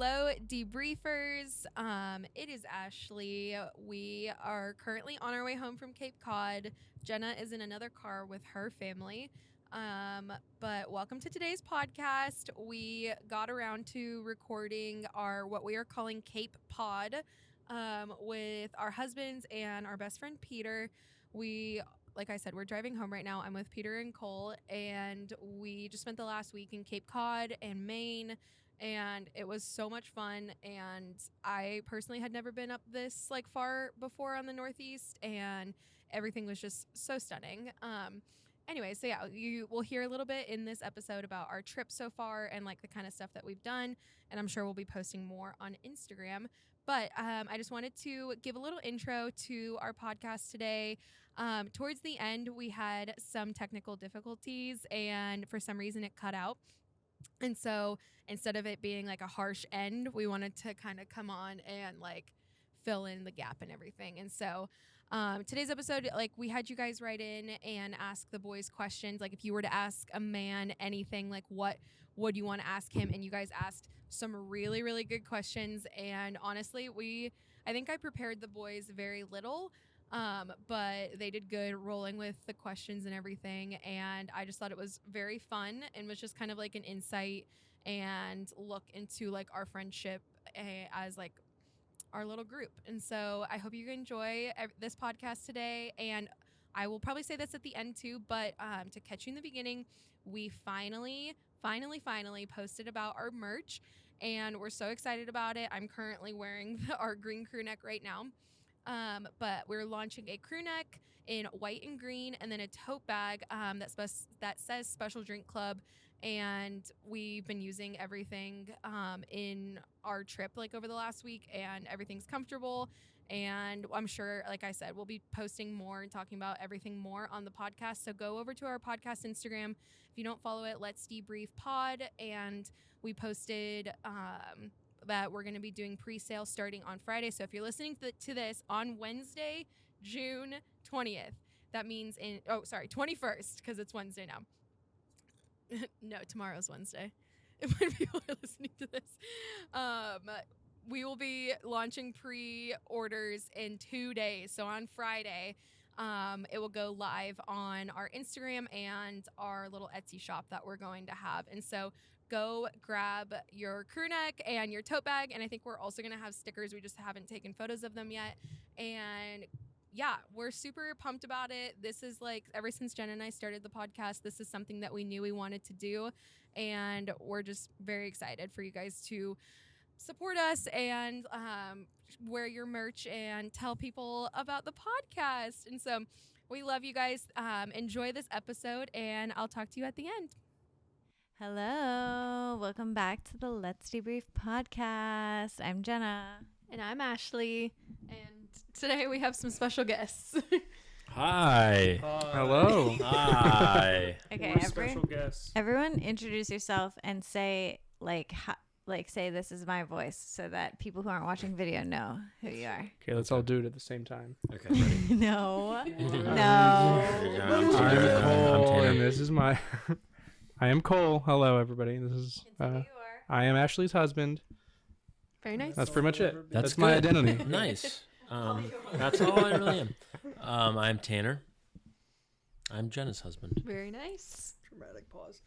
Hello, debriefers. It is Ashley. We are currently on our way home from Cape Cod. Jenna is in another car with her family. But welcome to today's podcast. We got around to recording what we are calling Cape Pod with our husbands and our best friend Peter. Like I said, we're driving home right now. I'm with Peter and Cole, and we just spent the last week in Cape Cod and Maine, and it was so much fun. And I personally had never been up this far before on the Northeast, and everything was just so stunning. Anyway, so yeah, you will hear a little bit in this episode about our trip so far and the kind of stuff that we've done, and I'm sure we'll be posting more on Instagram. But I just wanted to give a little intro to our podcast today. Towards the end, we had some technical difficulties, and for some reason it cut out. And so instead of it being a harsh end, we wanted to kind of come on and fill in the gap and everything. And so today's episode, we had you guys write in and ask the boys questions. If you were to ask a man anything, what would you want to ask him? And you guys asked some really, really good questions. And honestly, I think I prepared the boys very little. But they did good rolling with the questions and everything. And I just thought it was very fun and was just kind of an insight and look into our friendship as our little group. And so I hope you enjoy this podcast today. And I will probably say this at the end too, but to catch you in the beginning, we finally posted about our merch, and we're so excited about it. I'm currently wearing our green crew neck right now. But we're launching a crew neck in white and green, and then a tote bag that says Special Drink Club. And we've been using everything in our trip over the last week, and everything's comfortable. And I'm sure, like I said, we'll be posting more and talking about everything more on the podcast. So go over to our podcast Instagram. If you don't follow it, Let's Debrief Pod. And we posted that we're going to be doing pre-sale starting on Friday. So if you're listening to this on Wednesday, June 20th, that means 21st, because it's Wednesday now. No, tomorrow's Wednesday. When people are listening to this, we will be launching pre-orders in 2 days. So on Friday, it will go live on our Instagram and our little Etsy shop that we're going to have. And so go grab your crew neck and your tote bag. And I think we're also going to have stickers. We just haven't taken photos of them yet. And yeah, we're super pumped about it. This is ever since Jen and I started the podcast, this is something that we knew we wanted to do. And we're just very excited for you guys to support us and wear your merch and tell people about the podcast. And so we love you guys. Enjoy this episode, and I'll talk to you at the end. Hello, welcome back to the Let's Debrief podcast. I'm Jenna. And I'm Ashley. And today we have some special guests. Hi. Hello. Hi. Okay, Special guests. everyone introduce yourself and say say this is my voice so that people who aren't watching video know who you are. Okay, let's all do it at the same time. Okay, ready. No. I'm Cole, and this is my... I am Cole. Hello, everybody. This is... I am Ashley's husband. Very nice. That's pretty much it. That's my good. identity. Nice. That's all I really am. I'm Tanner. I'm Jenna's husband. Very nice. Dramatic pause.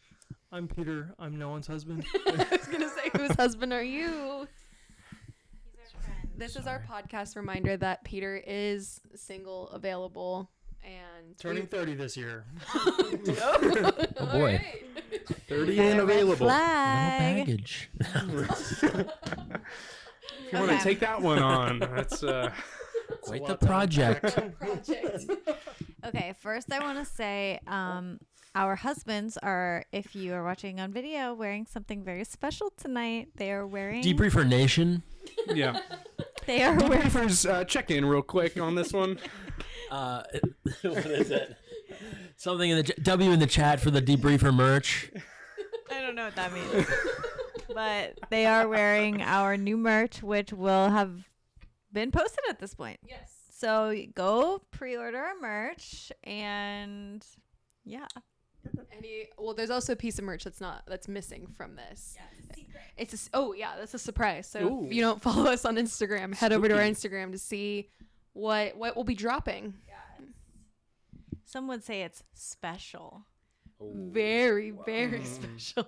I'm Peter. I'm no one's husband. I was going to say, whose husband are you? He's our friend. This is our podcast reminder that Peter is single, available, and... Turning 30 this year. Oh boy. Right. 30 and available. No Flag. baggage. If you want to take that one on, that's... Quite the project. Okay, first I want to say our husbands are, if you are watching on video, wearing something very special tonight. They are wearing... Debriefer Nation. Yeah. They are wearing... Debriefers, check in real quick on this one. What is it? Something in the W in the chat for the Debriefer merch. I don't know what that means. But they are wearing our new merch, which will have been posted at this point. Yes. So go pre-order our merch, and yeah. Well, there's also a piece of merch that's missing from this. That's a surprise. So Ooh. if you don't follow us on Instagram, head over to our Instagram to see what will be dropping. Some would say it's special. Very, very special.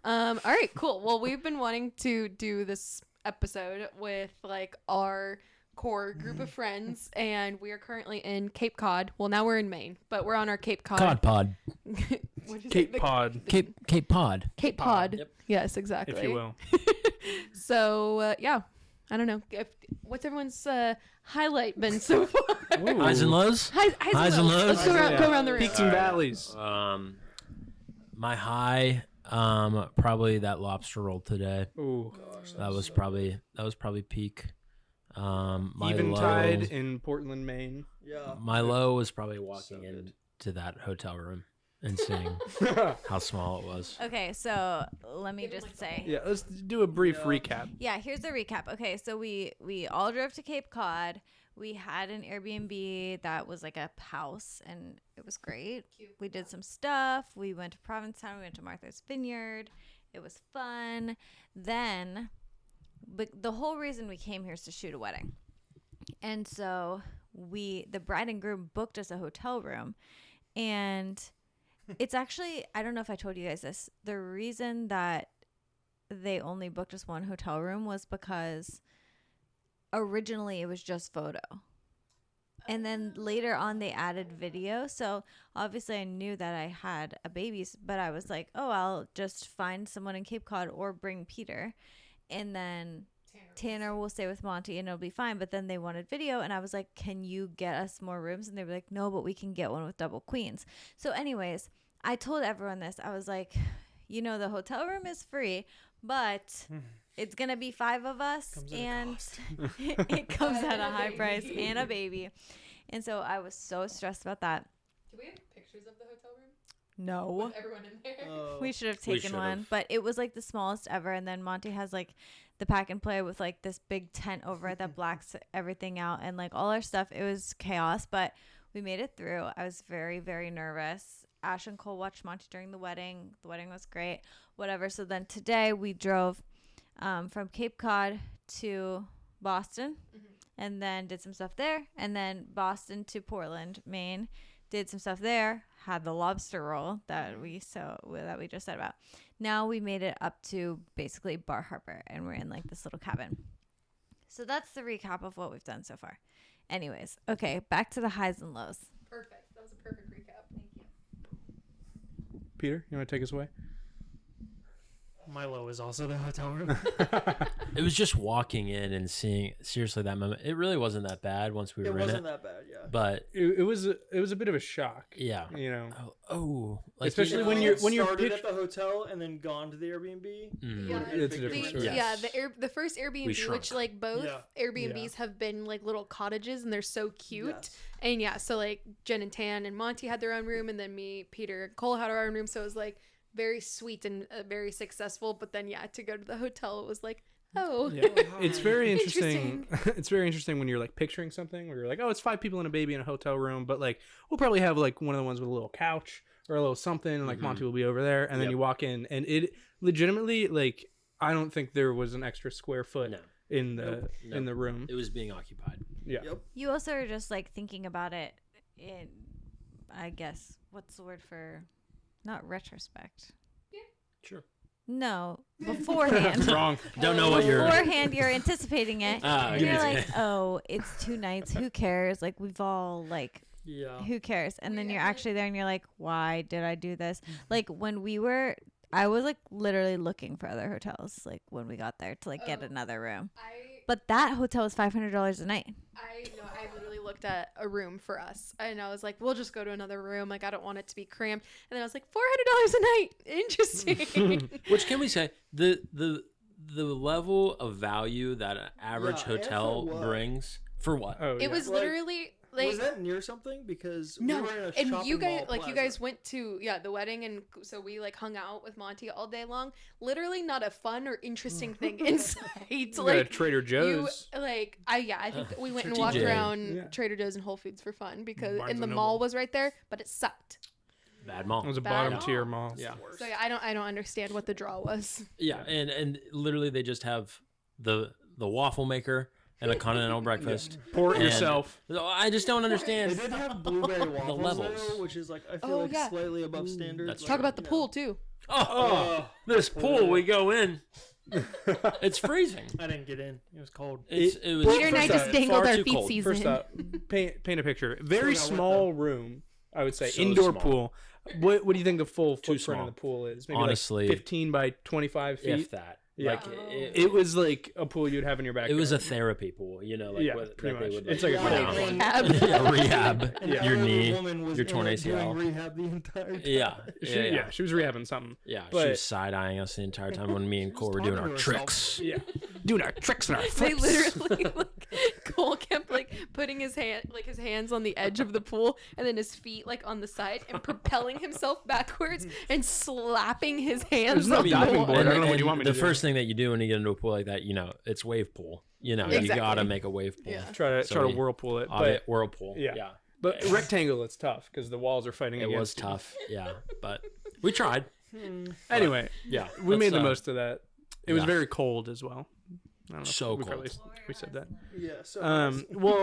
All right, cool. Well, we've been wanting to do this episode with like our core group of friends, and we are currently in Cape Cod. Well, now we're in Maine, but we're on our Cape Cod. Cod pod. Cape Pod, Cape pod. Cape Pod. Yep. Yes, exactly. if you will. So, I don't know. What's everyone's highlight been so far? Ooh. Highs and lows. Highs and lows. Let's go around the room. Peaks and valleys. My high, probably that lobster roll today. Ooh. That was probably peak. My Eventide low, in Portland, Maine. Yeah. my low was probably walking So good. into that hotel room and seeing how small it was. Okay, so let me just say. Yeah, let's do a brief recap. Yeah, here's the recap. Okay, so we all drove to Cape Cod. We had an Airbnb that was like a house, and it was great. We did some stuff. We went to Provincetown. We went to Martha's Vineyard. It was fun. Then, but the whole reason we came here is to shoot a wedding. And so the bride and groom booked us a hotel room, and it's actually, I don't know if I told you guys this. The reason that they only booked us one hotel room was because originally it was just photo. And then later on they added video. So obviously I knew that I had a baby, but I was like, oh, I'll just find someone in Cape Cod or bring Peter. And then Tanner will stay with Monty and it'll be fine. But then they wanted video, and I was like, can you get us more rooms? And they were like, no, but we can get one with double queens. So anyways, I told everyone this. I was like, the hotel room is free, but it's going to be 5 of us, and it comes at a high price and a baby. And so I was so stressed about that. Do we have pictures of the hotel room? No. With everyone in there? We should have taken one, but it was like the smallest ever. And then Monty has like the pack and play with like this big tent over it that blacks everything out, and like all our stuff. It was chaos, but we made it through. I was very, very nervous. Ash and Cole watched Monty during the wedding. The wedding was great, whatever. So then today we drove from Cape Cod to Boston, and then did some stuff there, and then Boston to Portland, Maine. Did some stuff there, had the lobster roll that we just said about. Now we made it up to basically Bar Harbor, and we're in like this little cabin. So that's the recap of what we've done so far. Anyways, okay, back to the highs and lows. Perfect. That was a perfect recap. Thank you. Peter, you want to take us away? My low is also the hotel room. It was just walking in and seeing, seriously, that moment. It really wasn't that bad once we were It in wasn't it. that bad, yeah. But It was a bit of a shock. yeah. Like, Especially If when we you're had started at the hotel and then gone to the Airbnb. Yeah. It's a different story. Yes. The first Airbnb, shrunk. which like both Airbnbs have been like little cottages, and they're so cute. Yes. And yeah, so like Jen and Tan and Monty had their own room, and then me, Peter, and Cole had our own room. So it was like very sweet and very successful. But then to go to the hotel, it was like, oh, Yeah. It's very interesting. It's very interesting when you're like picturing something where you're like, oh, it's 5 people and a baby in a hotel room, but like we'll probably have like one of the ones with a little couch or a little something, and like Monty will be over there, and then you walk in, and it legitimately, like, I don't think there was an extra square foot in the room. It was being occupied. Yeah. Yep. You also are just like thinking about it in, I guess, what's the word for, not retrospect. Sure. No, beforehand. Wrong. Don't know what you're. Beforehand, you're anticipating it. And okay. you're like, oh, it's 2 nights. Who cares? Like, we've all, like, Yeah. who cares? And then you're actually there and you're like, why did I do this? Like, I was like literally looking for other hotels, like when we got there to like get another room. But that hotel was $500 a night. I literally looked at a room for us, and I was like, we'll just go to another room. Like, I don't want it to be cramped. And then I was like, $400 a night. Interesting. Which, can we say, the level of value that an average Yeah, and hotel for what? brings for what? Oh, yeah. It was Like, literally like, was that near something? Because no, we were in a and shopping you guys mall like you plaza. guys went to the wedding, and so we like hung out with Monty all day long. Literally not a fun or interesting thing inside. We got a Like Trader Joe's. I think that we went and walked TJ. around Yeah. Trader Joe's and Whole Foods for fun because Barnes and the and mall Noble. was right there, but it sucked. bad mall. It was a Bad bottom mall. tier mall. Yeah. So yeah, I don't understand what the draw was. Yeah, and literally they just have the waffle maker and a continental breakfast. Pour it And- yourself. I just don't They understand. did have blueberry waffles levels. though, which is like I feel Oh, like yeah. slightly above standard. That's like, Talk about the you know. pool too. Oh, this pool we go in. It's freezing. I didn't get in. It was cold. It was Peter and I first just off, dangled far our too feet cold. season. First up, paint a picture. Very Still got wet, small room, I would say. So Indoor small. pool. What do you think the full Too footprint small. of the pool is? Maybe Honestly, like 15 by 25 feet. if that. Yeah. Like It was like a pool you'd have in your backyard. it was a therapy pool, like Yeah, what, pretty that they much. would It's like, like a put pool. down. Rehab. Yeah, rehab. And Your the knee, woman was your in torn it doing ACL. rehab the entire time. Yeah, yeah. She was rehabbing something. Yeah, she But- was side eyeing us the entire time when me and Cole were talking doing to our herself. tricks. Yeah. Doing our tricks and our They flips. literally Cole kept putting his hands on the edge of the pool and then his feet on the side and propelling himself backwards and slapping his hands no on the diving pool. board. I don't know what you want me to the do. first thing that you do when you get into a pool like that, it's wave pool. You Exactly. gotta make a wave pool. Yeah. Try So to we- whirlpool it. But But, whirlpool. Yeah. Yeah. but rectangle, it's tough because the walls are fighting It was against you. tough. Yeah. But we tried. Anyway, Yeah. we made the let's, most of that. It was yeah. very cold as well. I don't know if So we probably- cold. we said that. Yeah. So Well,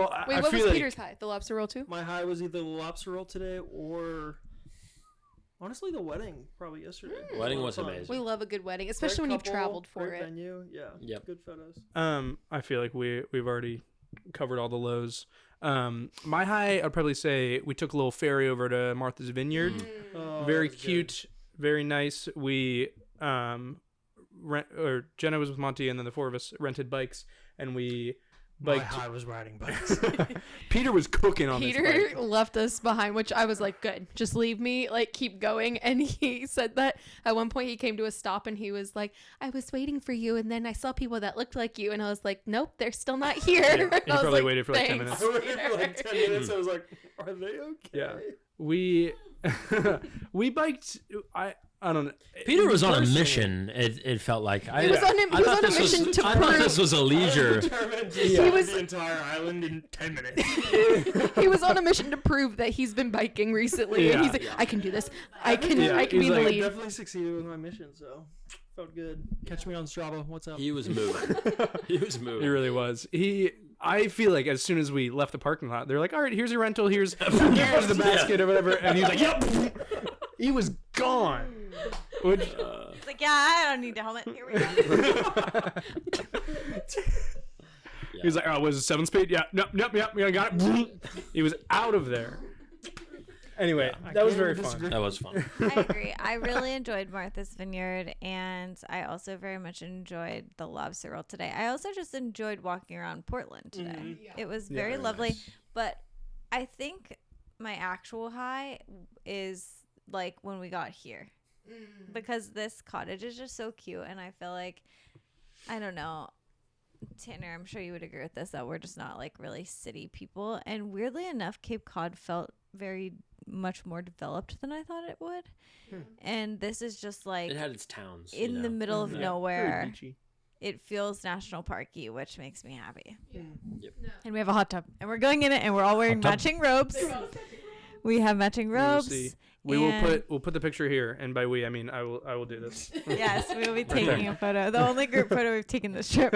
Wait, I what feel was like Peter's high? The lobster roll too? my high was either the lobster roll today or honestly the wedding probably yesterday. Wedding was Fun. amazing. We love a good wedding, Great especially when you've couple, traveled for great it. Venue. Yeah. Yep. Good photos. I feel like we've already covered all the lows. My high, I'd probably say we took a little ferry over to Martha's Vineyard. Oh, Very that was good. cute, very nice. We Jenna was with Monty, and then the four of us rented bikes, and we My biked. high was riding bikes. Peter was cooking on this Peter bike. left us behind, which I was like, good, just leave me, keep going. And he said that at one point he came to a stop and he was like, I was waiting for you. And then I saw people that looked like you. And I was like, nope, they're still not here. Yeah, And he I was probably like, waited for like 10 "Thanks, minutes. I waited for like 10 minutes. I was like, are they okay? Yeah. We we biked. I don't know. Peter was on a Personally- mission. It felt like. He was on a mission to I thought prove this was a leisure. Determined to He drive was- the entire island in 10 minutes. he was on a mission to prove that he's been biking recently. And Yeah. he's like, I can do this. I can Yeah, I can he's be in the like, I lead. definitely succeeded with my mission, so felt good. Catch me on Strava. What's up? He was moving. He was He moving. really was. I feel like as soon as we left the parking lot, they're like, "All right, here's your rental. Here's the basket or whatever." And he's like, "Yep." He was gone. Which, It's like, yeah, I don't need a helmet. Here we go. he was like, "Oh, was it 7 speed? Yeah, nope, yep, I got it." He was out of there. Anyway, that was very fun. That was fun. I agree. I really enjoyed Martha's Vineyard, and I also very much enjoyed the lobster roll today. I also just enjoyed walking around Portland today. It was very lovely, nice. but I think my actual high is when we got here, because this cottage is just so cute, and I feel like, I don't know, Tanner, I'm sure you would agree with this, that we're just not really city people, and weirdly enough, Cape Cod felt very much more developed than I thought it would. And this is just It had its towns. in the middle of Very nowhere. beachy. It feels national parky, which makes me happy. Yep. And we have a hot tub, and we're going in it, and we're all wearing Hot tub. matching robes. We have matching We will robes. see. We'll put the picture here, and by we I mean I will do this. Yes, we will be there. taking a photo. The only group photo we've taken this trip.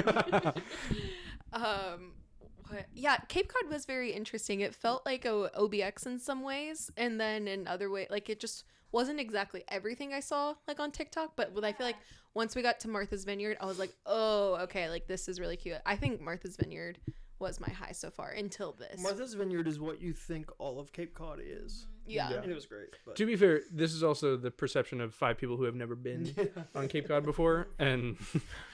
Yeah, Cape Cod was very interesting. It felt like a OBX in some ways, and then in other way, it just wasn't exactly everything I saw on TikTok. But I feel like once we got to Martha's Vineyard, I was like, oh, okay, this is really cute. I think Martha's Vineyard was my high so far until this. Martha's Vineyard is what you think all of Cape Cod is. Yeah. And it was great. But To be fair, this is also the perception of 5 people who have never been on Cape Cod before and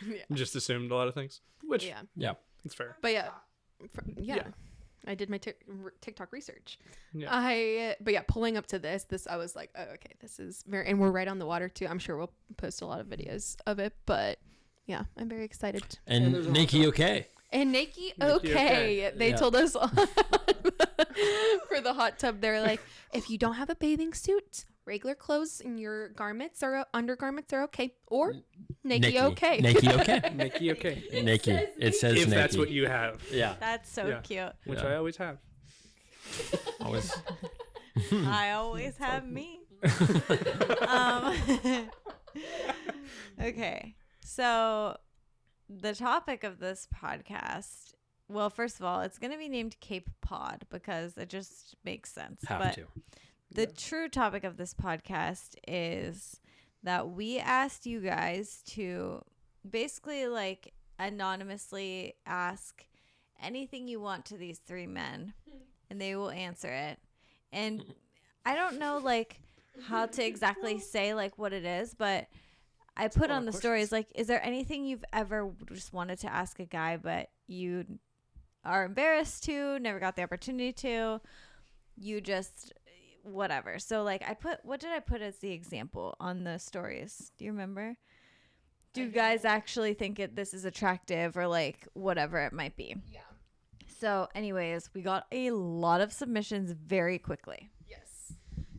Yeah. just assumed a lot of things, which Yeah. Yeah. it's fair. But yeah. Yeah. Yeah. I did my TikTok research. Yeah. But yeah, pulling up to this, I was like, oh, okay, this is very, and we're right on the water too. I'm sure we'll post a lot of videos of it, but yeah, I'm very excited. And there's And a Nikki, okay. And Nikki, Nikki, okay. okay. They Yeah. told us for the hot tub, they're like, if you don't have a bathing suit, regular clothes and your garments or undergarments are okay. Or Nikki, okay. Nikki, okay. Nikki, okay. Nikki. It says If Nikki. that's what you have, Yeah. That's so Yeah. cute. which Yeah. I always have. Always. I always have me. Okay, so the topic of this podcast, well, first of all, it's going to be named Cape Pod because it just makes sense. Have to. The true topic of this podcast is that we asked you guys to basically like anonymously ask anything you want to these three men and they will answer it. And I don't know like how to exactly say like what it is, but I put on the stories like, is there anything you've ever just wanted to ask a guy but you are embarrassed to, never got the opportunity to, you just whatever. So like what did I put as the example on the stories? Do you remember? Do you guys actually think this is attractive or like whatever it might be? Yeah. So anyways, we got a lot of submissions very quickly. Yes.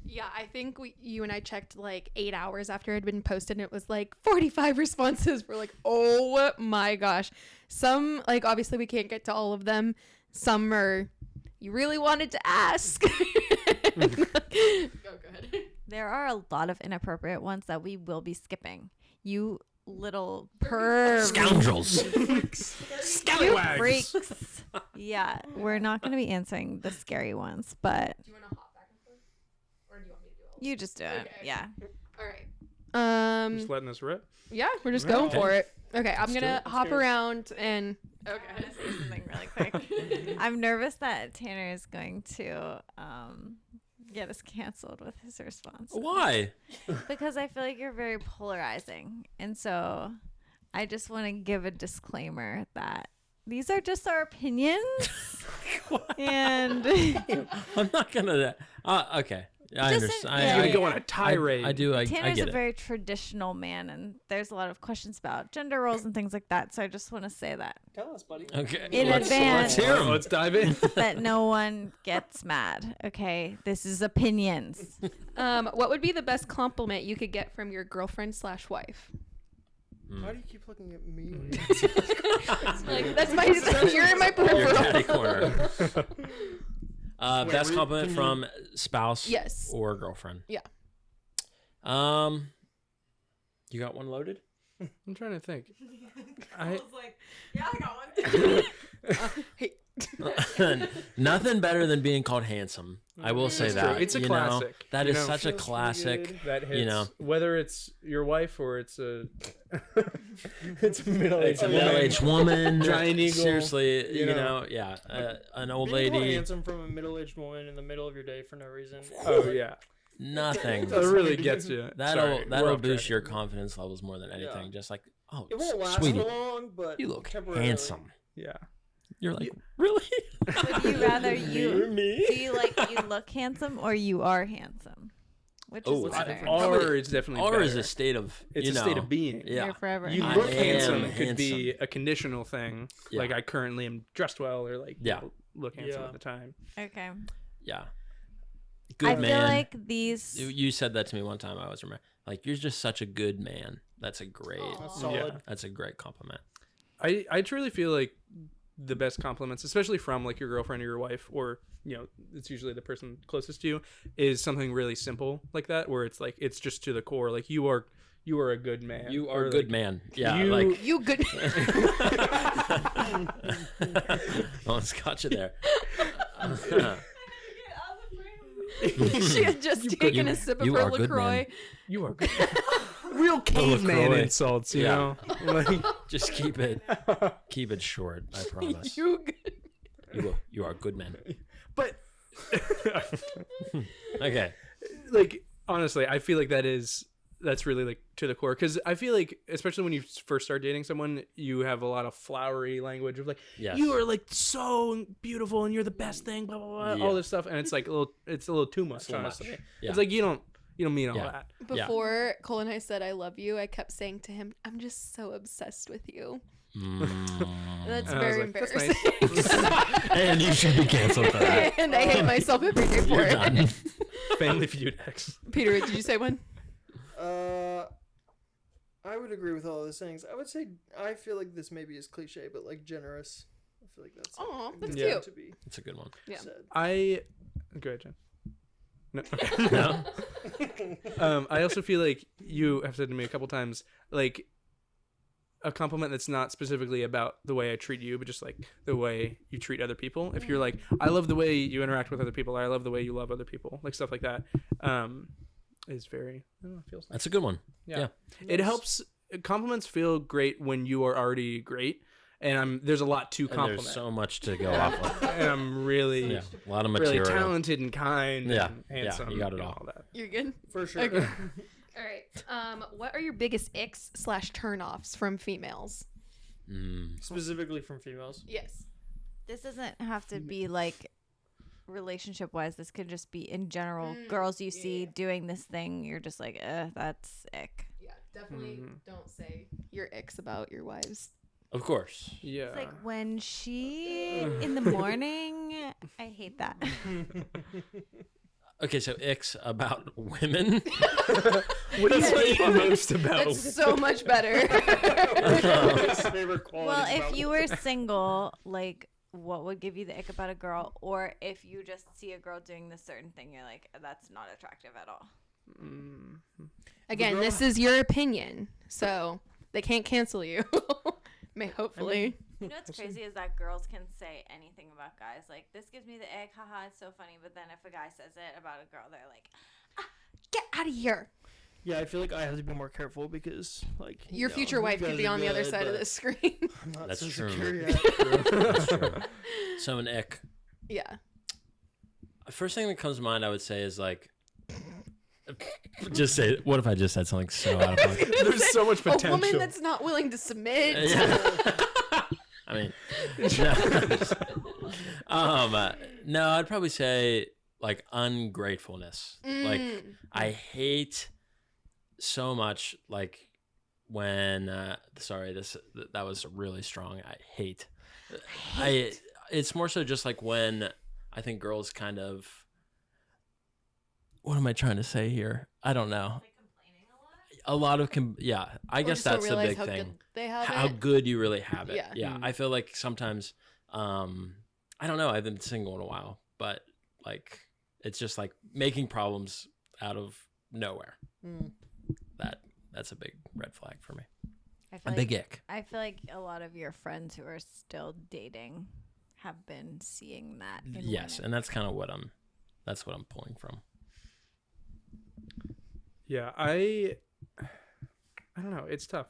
Yeah, I think you and I checked like 8 hours after it had been posted, and it was like 45 responses. We're like, oh my gosh. Some, like, obviously we can't get to all of them. Some are, you really wanted to ask. Go ahead. There are a lot of inappropriate ones that we will be skipping. You little pervs. Scoundrels. Scallywags. Freaks. Yeah, we're not going to be answering the scary ones, but Do you want to hop back and forth? Or do you want me to do all of you just do it. Okay. Yeah. All right. Just letting us rip. Yeah, we're just going Okay. for it. Okay, I'm Let's do gonna it. hop around and I want to say something really quick. I'm nervous that Tanner is going to get us canceled with his response. Why? Because I feel like you're very polarizing. And so I just want to give a disclaimer that these are just our opinions. And I'm not gonna. Okay, I Just understand. yeah, You're I, gonna go on a tirade. I do. I Tanner's get a it. very traditional man, and there's a lot of questions about gender roles and things like that. So I just want to say that Tell us, buddy. Okay. in let's advance. hear 'em. Let's dive in. that no one gets mad. Okay, this is opinions. what would be the best compliment you could get from your girlfriend/wife? Why do you keep looking at me? Like that's my you're in my Your peripheral. daddy corner. Best were- compliment can from spouse Yes. or girlfriend. Yeah. You got one loaded? I'm trying to think. I like, yeah, I got one. Nothing better than being called handsome. I will say It's that. true. It's a you know? classic. That You is know, such a feels really classic. good. that hits, You know. whether it's your wife or it's a it's a middle-aged It's a woman. middle-aged woman. Giant eagle, Seriously, you you know. know, yeah. An old Being called lady. handsome from a middle-aged woman in the middle of your day for no reason. Oh yeah, Nothing. that really gets you. That'll Sorry, that'll we're off boost track. your confidence levels more than anything. Yeah. Just like, oh, It won't last sweetie, long, but you look temporarily. handsome. Yeah. You're like, really? Would you rather You're me? do you like you look handsome or you are handsome? Which is Oh, better? Or is definitely Or better. is a state of. It's you a state know, of being. Yeah. You're forever You I look am handsome could be handsome. a conditional thing. Yeah. Like I currently am dressed well, or like Yeah. look handsome Yeah. at the time. Okay. Yeah. Good I man. feel like these You said that to me one time. I was remember. Like, you're just such a good man. That's a great. That's solid. That's a great compliment. I truly feel like the best compliments, especially from like your girlfriend or your wife, or you know, it's usually the person closest to you, is something really simple like that, where it's like it's just to the core. Like you are a good man. You are Or, a good like, man. Yeah. you- Like. You good. Almost got you there. She had just taken a sip of you her are good, LaCroix. man. You are good. Real caveman LaCroix. insults, you Yeah. know. Like, Just keep it short. I promise. You good. You are a good man. but Okay. like honestly, I feel like that's really like to the core, because I feel like especially when you first start dating someone, you have a lot of flowery language of like, Yes. you are like so beautiful and you're the best thing, blah blah blah, Yeah. all this stuff, and it's like it's a little too much. Too much. Honestly, Yeah. it's like you don't mean all Yeah. that. Yeah. Before Cole and I said I love you, I kept saying to him, "I'm just so obsessed with you." That's And I was very like, that's embarrassing. And you should be canceled for that. And I hate myself every day for You're it. done. Family Feud X. Peter, did you say one? I would agree with all those things. I would say I feel like this maybe is cliche, but like generous. I feel like that's Aw, a that's good cute. thing to be It's a good one. Yeah. said. Go ahead, Jen. No. Okay. No? I also feel like you have said to me a couple times, like, a compliment that's not specifically about the way I treat you, but just like the way you treat other people. If you're like, I love the way you interact with other people, or I love the way you love other people, like stuff like that, is very, I don't know, it feels nice. That's a good one. Yeah. It helps. Compliments feel great when you are already great, and there's a lot to And compliment. there's so much to go off of. And I'm really, Yeah, a lot of really material. talented and kind. Yeah, and handsome. you got it and all. that. You're good. For sure. Okay. All right. What are your biggest icks / turnoffs from females? Specifically from females. Yes. This doesn't have to be like relationship wise. This could just be in general. Girls you see doing this thing, you're just like, that's ick. Yeah, definitely don't say your icks about your wives. Of course. Yeah. It's like when she in the morning, I hate that. Okay, so icks about women. What do you hate most about? That's so much better. Favorite qualities Well, about if you were single, like, what would give you the ick about a girl? Or if you just see a girl doing this certain thing, you're like, that's not attractive at all. Again, this is your opinion, so they can't cancel you. Hopefully. You know what's crazy is that girls can say anything about guys. Like, this gives me the ick, haha, it's so funny. But then if a guy says it about a girl, they're like, Get out of here. Yeah, I feel like I have to be more careful because, like, Your future wife could be on the other side of the screen. I'm not That's so true. secure yet. That's true. So an ick. Yeah. First thing that comes to mind, I would say, is like, just say, what if I just said something so out of pocket? There's so much potential. A woman that's not willing to submit. Yeah. I mean, no, I'd probably say like ungratefulness. Like I hate so much like when sorry, that was really strong. I hate. It's more so just like when I think girls kind of, what am I trying to say here? I don't know. A lot of yeah, I guess that's the big thing. They have How it. good you really have it. Yeah. Yeah. I feel like sometimes I don't know, I've been single in a while, but like it's just like making problems out of nowhere. That's a big red flag for me. A big ick. I feel like a lot of your friends who are still dating have been seeing that. In Yes, women. and that's kind of what I'm pulling from. Yeah, I don't know. It's tough.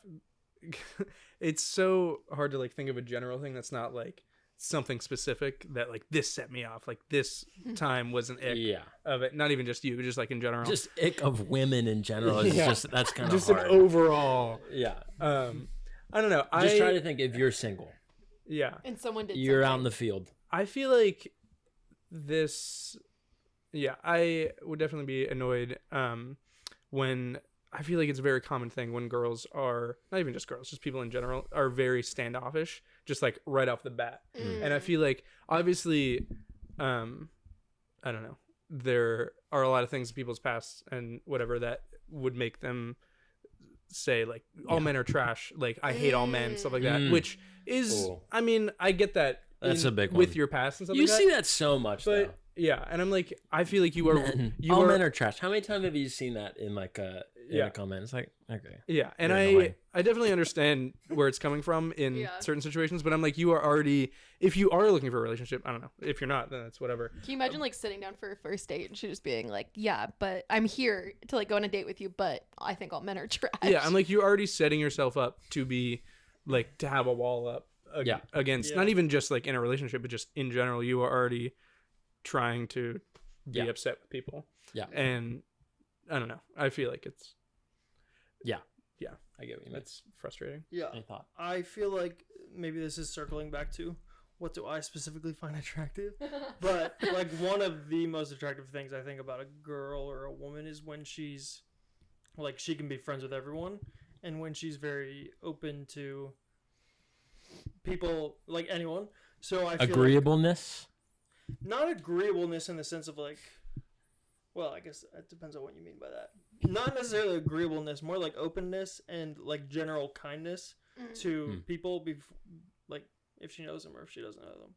It's so hard to like think of a general thing that's not like something specific that like this set me off. Like this time was an ick Yeah. of it. Not even just you, just like in general. Just ick of women in general is Yeah. just that's kind of just hard. an overall. Yeah. I don't know. Just try to think if you're single. Yeah. And someone did You're something. out in the field. I feel like this. Yeah, I would definitely be annoyed when I feel like it's a very common thing when girls are, not even just girls, just people in general, are very standoffish, just like right off the bat. And I feel like obviously, I don't know, there are a lot of things in people's past and whatever that would make them say like all men are trash, like I hate all men, stuff like that, which is, Cool. I mean, I get that. That's a big one. with your past and stuff You like see that. that so much, But though. yeah, and I'm like, I feel like you are, you All are, men are trash. How many times have you seen that in like a Yeah. comment? It's like, okay. yeah, and You're annoying. I definitely understand where it's coming from in Yeah. certain situations, but I'm like, you are already, if you are looking for a relationship, I don't know. If you're not, then it's whatever. Can you imagine like sitting down for a first date and she just being like, yeah, but I'm here to like go on a date with you, but I think all men are trash. Yeah, I'm like, you're already setting yourself up to be like to have a wall up against Yeah. not even just like in a relationship, but just in general. You are already trying to be Yeah. upset with people. Yeah. And I don't know. I feel like it's I get what you mean. it's frustrating. Yeah. Any thought? I feel like maybe this is circling back to what do I specifically find attractive? But like one of the most attractive things I think about a girl or a woman is when she's like she can be friends with everyone and when she's very open to people like anyone. So I feel Agreeableness. like, not agreeableness in the sense of like well, I guess it depends on what you mean by that. Not necessarily agreeableness, more like openness and like general kindness to people, like if she knows them or if she doesn't know them.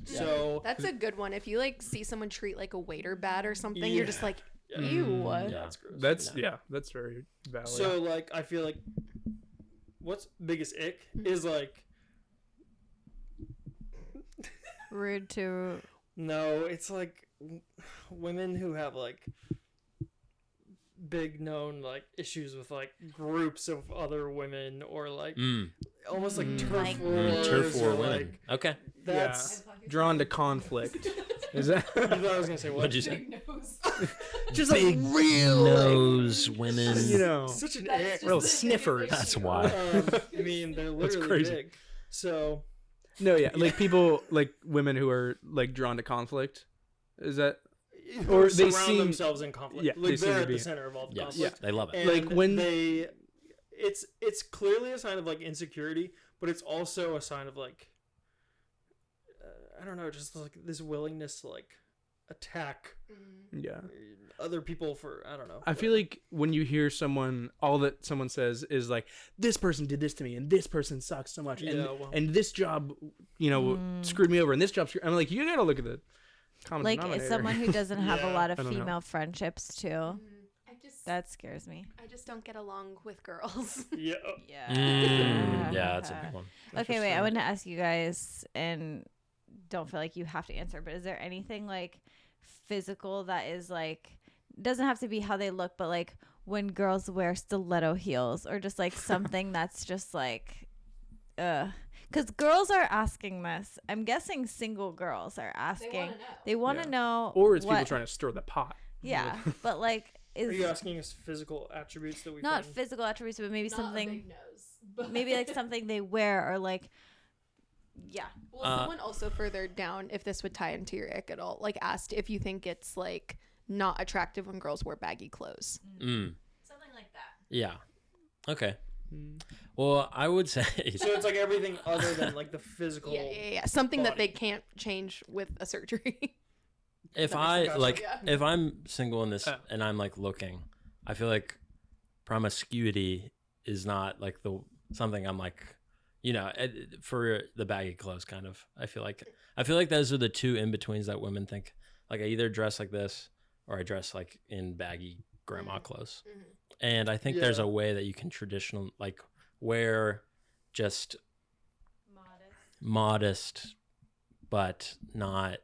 So That's a good one. If you like see someone treat like a waiter bad or something, you're just like, yeah. ew. Yeah. That's gross. That's very valid. So like I feel like what's biggest ick is like Rude to. no, it's like women who have like big known like issues with like groups of other women or like almost like turf Like- wars Turf war or, women. like, Okay. that's Drawn to conflict. Is that? I thought I was gonna say what? What'd you say? Just like Big real, nose women. you know, Such an That's ick. just real the sniffers. biggest That's issue. why. I mean, they're That's literally crazy. big. So No, yeah, like people, like women who are like drawn to conflict. Is that Or or they surround seem- themselves in conflict. yeah, they Like seem they're to at be- the center of all the Yes. conflict. They love it. And Like, when- it's clearly a sign of like insecurity, but it's also a sign of like I don't know, just like this willingness to like attack yeah? other people for I don't know. I feel like when you hear someone, all that someone says is like, "This person did this to me, and this person sucks so much, and Yeah, well- and this job, screwed me over, and this job." I'm like, you gotta look at the common Like denominator. someone who doesn't have a Yeah, lot of I don't know. female friendships too. I That scares me. just don't get along with girls. yeah. Yeah. Yeah, that's a big one. Okay, wait. I want to ask you guys, and don't feel like you have to answer, but is there anything like physical that is like doesn't have to be how they look, but like when girls wear stiletto heels or just like something that's just like, because girls are asking this. I'm guessing single girls are asking. They want to Yeah. know, or it's what, people trying to stir the pot. Yeah, but like Are you is asking us physical attributes that we not find? physical attributes, but maybe something, nose. maybe like something they wear or like, yeah. Well, someone also further down, if this would tie into your ick at all, like asked if you think it's like not attractive when girls wear baggy clothes. Mm. Something like that. Yeah. Okay. Well, I would say So it's like everything other than like the physical. Yeah. Something that body. they can't change with a surgery. if That I makes sense. like Yeah. if I'm single in this Oh. and I'm like looking, I feel like promiscuity is not like the something I'm like, for the baggy clothes kind of. I feel like those are the two in betweens that women think. Like I either dress like this or I dress like in baggy grandma clothes. And I think there's Yeah. a way that you can traditional like wear just modest but not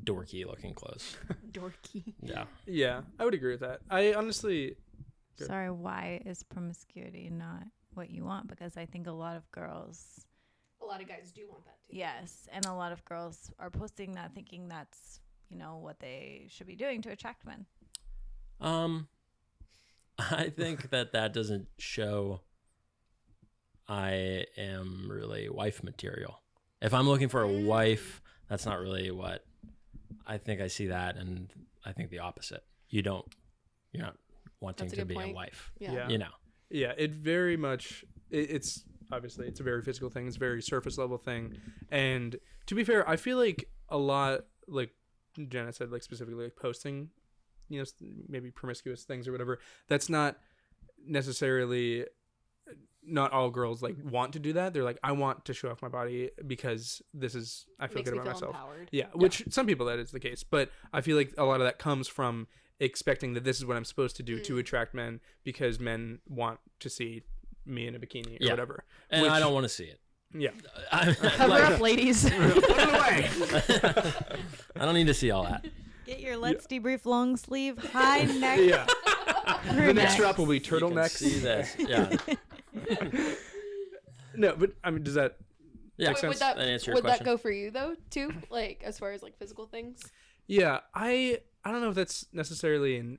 dorky looking clothes. Dorky. Yeah. Yeah, I would agree with that. I honestly, Good. Sorry, why is promiscuity not what you want? Because I think a lot of girls, A lot of guys do want that too. yes, and a lot of girls are posting that thinking that's, what they should be doing to attract men. I think that doesn't show I am really wife material. If I'm looking for a wife, that's not really what I think. I see that, and I think the opposite. You're not wanting That's a to good be a point. wife. Yeah. Yeah. Yeah, it very much. It's obviously it's a very physical thing. It's a very surface level thing, and to be fair, I feel like a lot, like Jenna said, like specifically like posting, maybe promiscuous things or whatever. That's not necessarily. Not all girls like want to do that. They're like, I want to show off my body because I feel Makes good me about feel myself. empowered. Yeah, which some people that is the case, but I feel like a lot of that comes from expecting that this is what I'm supposed to do to attract men because men want to see me in a bikini or Yeah. whatever. And Which- I don't want to see it. Yeah, Cover up, ladies. I don't need to see all that. Get your Let's Debrief long sleeve, high neck. yeah. crew The next neck. drop will be You can turtlenecks. see this. Yeah. No, but I mean, does that? Yeah. Would sense. that That answer your would that question? go for you though too? Like as far as like physical things? Yeah, I don't know if that's necessarily an.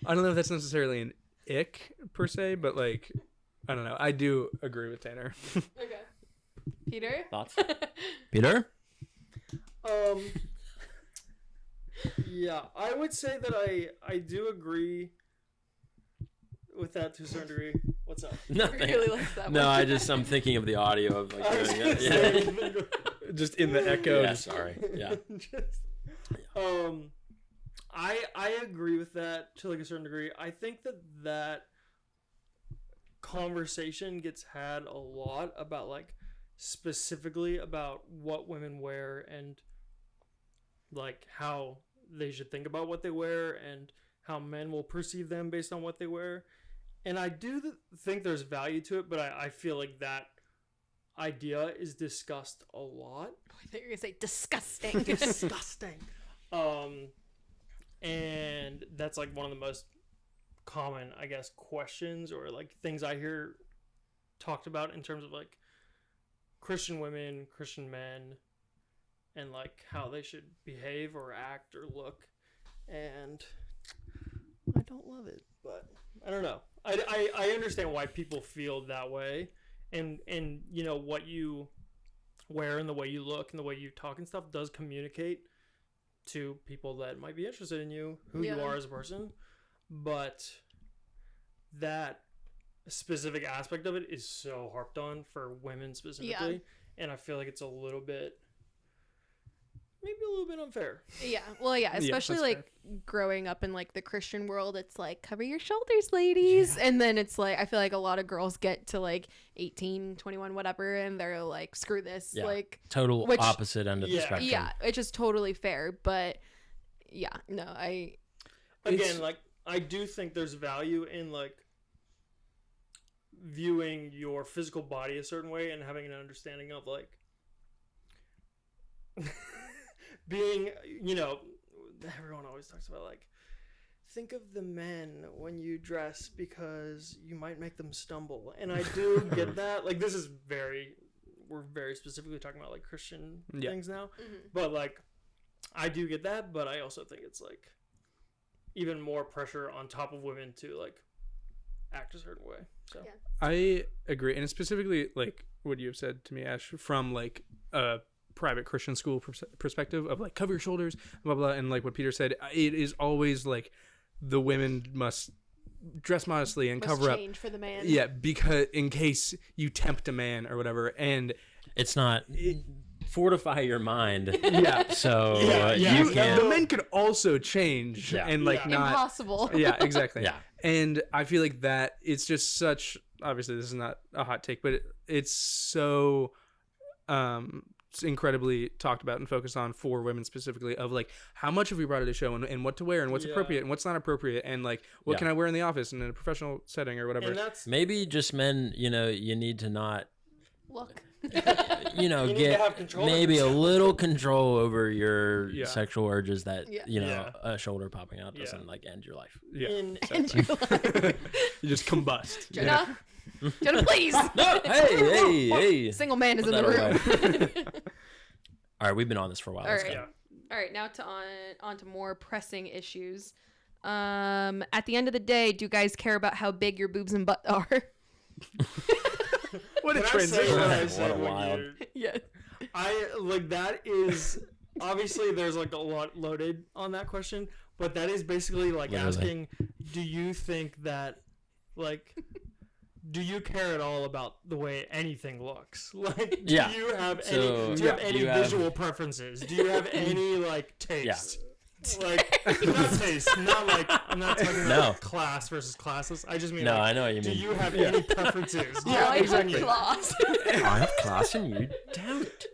I don't know if that's necessarily an ick per se, but like, I don't know. I do agree with Tanner. Okay. Peter? Thoughts? Peter? Yeah, I would say that I do agree with that to a certain degree. What's up? Nothing. Really likes that No, one. I'm thinking of the audio of like I was doing gonna it. say, Yeah. Just in the echo. Yeah, just- sorry. Yeah. just, I agree with that to like a certain degree. I think that conversation gets had a lot about like specifically about what women wear and like how they should think about what they wear and how men will perceive them based on what they wear. And I do think there's value to it, but I feel like that idea is discussed a lot. I thought you were gonna say disgusting. Disgusting. And that's like one of the most common, I guess, questions or like things I hear talked about in terms of like Christian women, Christian men, and like how they should behave or act or look. And I don't love it, but I don't know. I understand why people feel that way, and you know what you wear and the way you look and the way you talk and stuff does communicate to people that might be interested in you, who you are as a person. But that specific aspect of it is so harped on for women specifically, and I feel like it's maybe a little bit unfair. Yeah. Well, yeah, especially that's like growing up in like the Christian world, it's like cover your shoulders, ladies. And then it's like I feel like a lot of girls get to like 18, 21, whatever, and they're like screw this. Yeah. Like Total opposite end of the Yeah. spectrum. yeah, which is totally fair, but yeah, no, Again, like I do think there's value in like viewing your physical body a certain way and having an understanding of like being, you know, everyone always talks about like think of the men when you dress because you might make them stumble, and I do get that. Like this is we're very specifically talking about like Christian things now, but like I do get that, but I also think it's like even more pressure on top of women to like act a certain way. So I agree, and specifically like what you have said to me, Ash, from like a private Christian school perspective of like cover your shoulders, blah blah, and like what Peter said, it is always like the women must dress modestly and cover up. change for the man. Yeah, because in case you tempt a man or whatever, and It's not fortify your mind. yeah, So you you can't. the men could also change and like not. Impossible. Yeah, exactly. Yeah. And I feel like that it's just such, obviously this is not a hot take, but it's so it's incredibly talked about and focused on for women specifically, of like how much have we brought to the show and what to wear and what's appropriate and what's not appropriate, and like what can I wear in the office and in a professional setting or whatever. and that's Maybe just men, you need to not, Look. you need to get have control maybe a over little control over your Yeah. sexual urges that, Yeah. a shoulder popping out doesn't like end your life. Yeah. And you're like, You just combust. Jenna, Jenna, please. No, hey. Single man is in the Put room. All right, we've been on this for a while. All Let's right. go. All right, now on to more pressing issues. At the end of the day, do guys care about how big your boobs and butt are? What a Can I say transition. what I What said a when wild- you- Yes. I like that is obviously there's like a lot loaded on that question, but that is basically like Literally. asking, do you think that like do you care at all about the way anything looks? Like do Yeah. you have So, any do you have yeah, any you have- visual preferences? Do you have any like taste? Yeah. Like not taste, not like I'm not talking about No. class versus classes. I just mean No, like, I know what you do mean. you have any preferences? Do you Oh, have I any- have claws. I have class and you don't.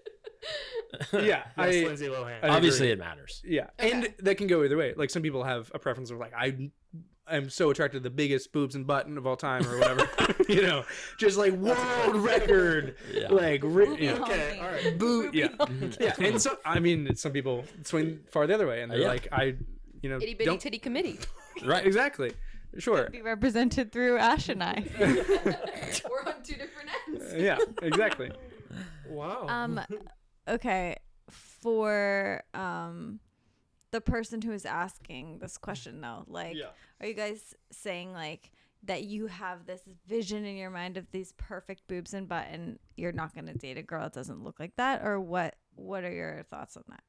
Yeah, Yes, I Lindsay Lohan. I Obviously, agree. it matters. Yeah, and that can go either way. Like some people have a preference of like I'm so attracted to the biggest boobs and button of all time or whatever. Just like world record. Yeah. Like Okay, all right. boot. Yeah, yeah. And so I mean, some people swing far the other way, and they're Yeah. like Itty bitty don't titty committee. Right. exactly. Sure. Be represented through Ash and I. We're on two different ends. Yeah, exactly. Wow. Okay, for the person who is asking this question though, like Yeah. are you guys saying like that you have this vision in your mind of these perfect boobs and butt and you're not going to date a girl that doesn't look like that, or what are your thoughts on that?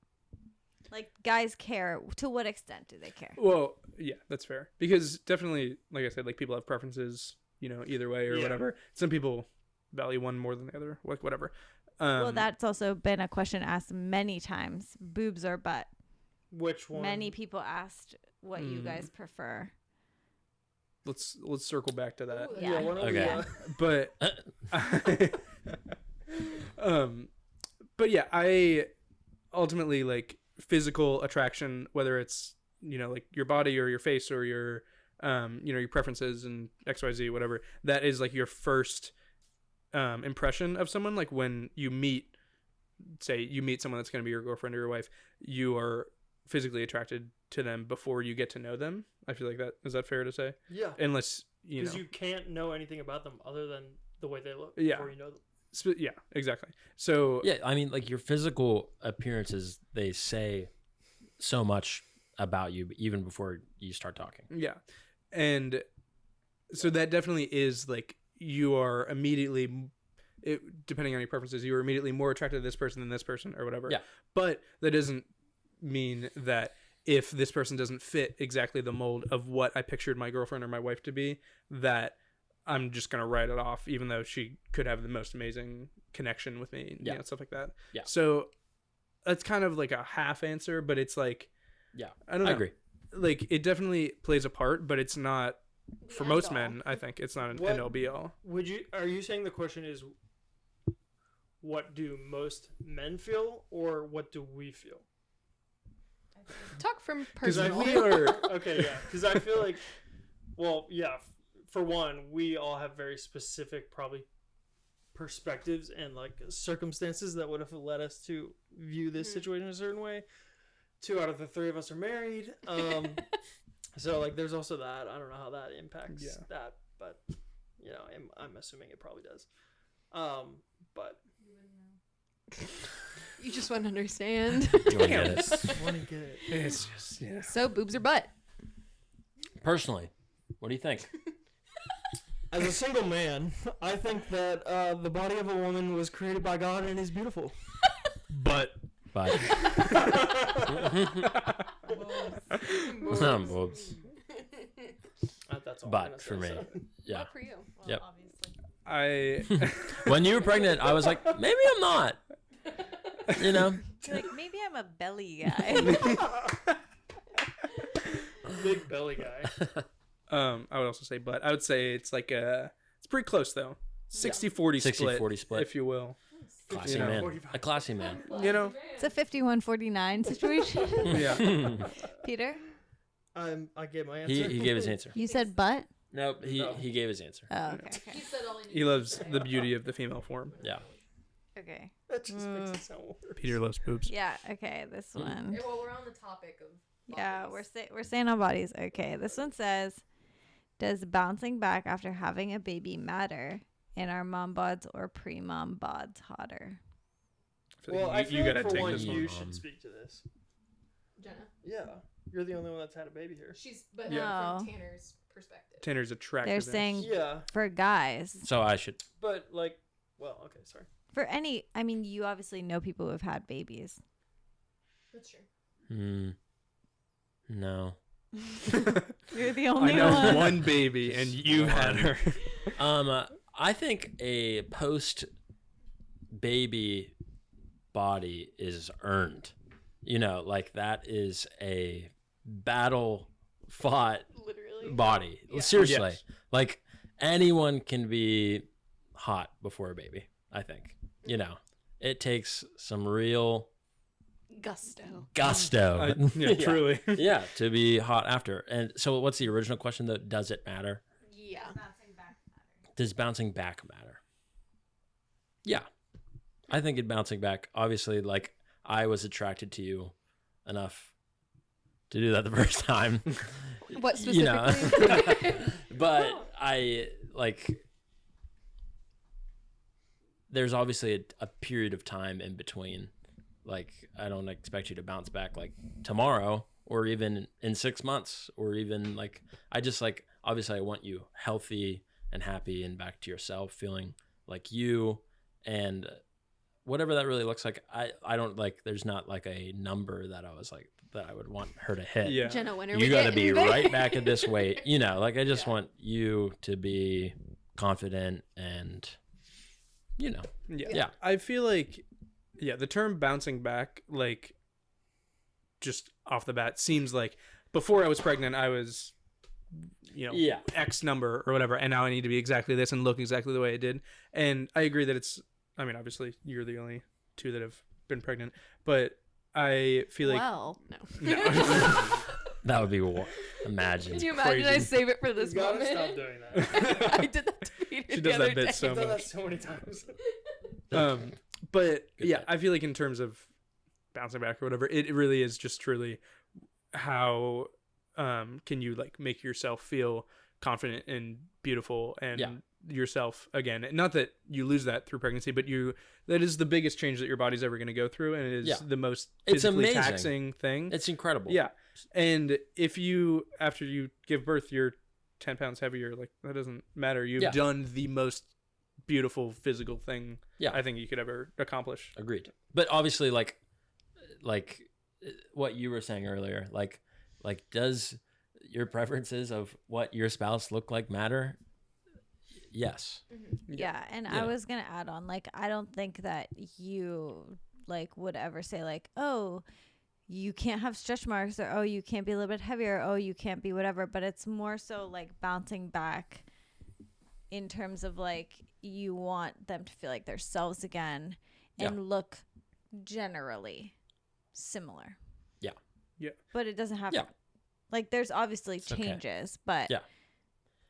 Like, guys care. To what extent do they care? Well, yeah, that's fair. Because definitely, like I said, like people have preferences, either way or Yeah. whatever. Some people value one more than the other, like whatever. Well, that's also been a question asked many times. Boobs or butt? Which one? Many people asked what you guys prefer. let's circle back to that. Ooh, Yeah. Why don't we, Okay. But but yeah, I ultimately like physical attraction, whether it's, you know, like your body or your face or your you know, your preferences and XYZ, whatever, that is like your first impression of someone. Like when you meet, say you meet someone that's going to be your girlfriend or your wife, you are physically attracted to them before you get to know them. I feel like is that fair to say? Yeah. Unless, you know. Because you can't know anything about them other than the way they look Yeah. before you know them. Yeah, exactly. So Yeah, I mean, like your physical appearances, they say so much about you even before you start talking. yeah. And so that definitely is like you are immediately, depending on your preferences, you are immediately more attracted to this person than this person or whatever. Yeah. But that doesn't mean that if this person doesn't fit exactly the mold of what I pictured my girlfriend or my wife to be, that I'm just going to write it off, even though she could have the most amazing connection with me, Yeah. you know, stuff like that. Yeah. So that's kind of like a half answer, but it's like, Yeah, I don't know. I agree. Like it definitely plays a part, but it's not for The most end men. I think it's not an What- end all be all. Are you saying the question is, what do most men feel, or what do we feel? Talk from 'Cause I personal. feel okay, yeah. Because I feel like, well, yeah. For one, we all have very specific, probably, perspectives and like circumstances that would have led us to view this situation a certain way. 2 out of the 3 of us are married. So like, there's also that. I don't know how that impacts that, but you know, I'm assuming it probably does. But You just want to understand. You wanna get it. I want to get it. It's just So boobs or butt? Personally, what do you think? As a single man, I think that the body of a woman was created by God and is beautiful. But But boobs. That's all. I'm But gonna for say, me, so. yeah. For you. Well, Yep. obviously. I When you were pregnant, I was like, maybe I'm not. You know, Like maybe I'm a belly guy. Big belly guy. I would also say but. I would say it's like it's pretty close though. 60-40 split. 60-40 split. If you will. Classy You know. man. 45. A classy man. You know? It's a 51-49 situation. Yeah. Peter, I gave my he answer. gave his answer. you said butt. Nope, he gave his answer. Oh, okay. He said all He loves the beauty of the female form. Yeah. Okay. That just makes it sound worse. Peter loves boobs. Yeah. Okay. This one. Well, we're on the topic of Yeah, bodies. we're staying on bodies. Okay. This one says, does bouncing back after having a baby matter? And are mom bods or pre-mom bods hotter? Well, I feel you like gotta for take one, this you one. should speak to this. Jenna. Yeah, you're the only one that's had a baby here. She's but Yeah. from Tanner's perspective. Tanner's attracted. They're saying Yeah, for guys. So I should. but like, well, okay, sorry. For any, I mean, you obviously know people who have had babies. That's true. No. You're the I only know one. one baby, and you had her. I think a post baby body is earned. You know, like that is a battle fought Literally. body. Seriously. Yes. Like anyone can be hot before a baby, I think. You know, it takes some real Gusto. gusto. Yeah, truly. Yeah, to be hot after. And so what's the original question though? Does it matter? Yeah. Does bouncing back matter? Yeah. I think it bouncing back. Obviously, like I was attracted to you enough to do that the first time. What You know. specifically? But I like there's obviously a period of time in between. Like I don't expect you to bounce back like tomorrow or even in 6 months or even like I just like obviously I want you healthy and happy and back to yourself feeling like you and whatever that really looks like. I don't like there's not like a number that I was like that I would want her to hit. Yeah. Jenna, when are we You got to getting be there? right back at this weight. You know, like I just want you to be confident and, you know, Yeah. Yeah. I feel like, the term bouncing back, like, just off the bat, seems like before I was pregnant, I was Yeah. X number or whatever, and now I need to be exactly this and look exactly the way I did. And I agree that it's, I mean, obviously you're the only two that have been pregnant, but I feel like Well, no. no. That would be imagine. Can you imagine I Crazy. save it for this You gotta moment? stop doing that. I did that to Peter She the does other that bit day. so I've done that much. so many times. But Good yeah, bit. I feel like in terms of bouncing back or whatever, it really is just truly how can you like make yourself feel confident and beautiful and Yeah. yourself again. Not that you lose that through pregnancy, but that is the biggest change that your body's ever going to go through, and it is Yeah. the most It's physically amazing. taxing thing. It's incredible. Yeah. And if you, after you give birth, you're 10 pounds heavier, like that doesn't matter. You've Yeah. done the most beautiful physical thing Yeah. I think you could ever accomplish. Agreed. But obviously, like what you were saying earlier, like does your preferences of what your spouse look like matter? Yes. Yeah, and Yeah. I was gonna add on, like, I don't think that you like would ever say like, oh, you can't have stretch marks, or oh, you can't be a little bit heavier, or oh, you can't be whatever. But it's more so like bouncing back in terms of like you want them to feel like themselves again and Yeah. look generally similar. Yeah. Yeah. But it doesn't have Yeah. to, like, there's obviously It's okay. changes, but Yeah.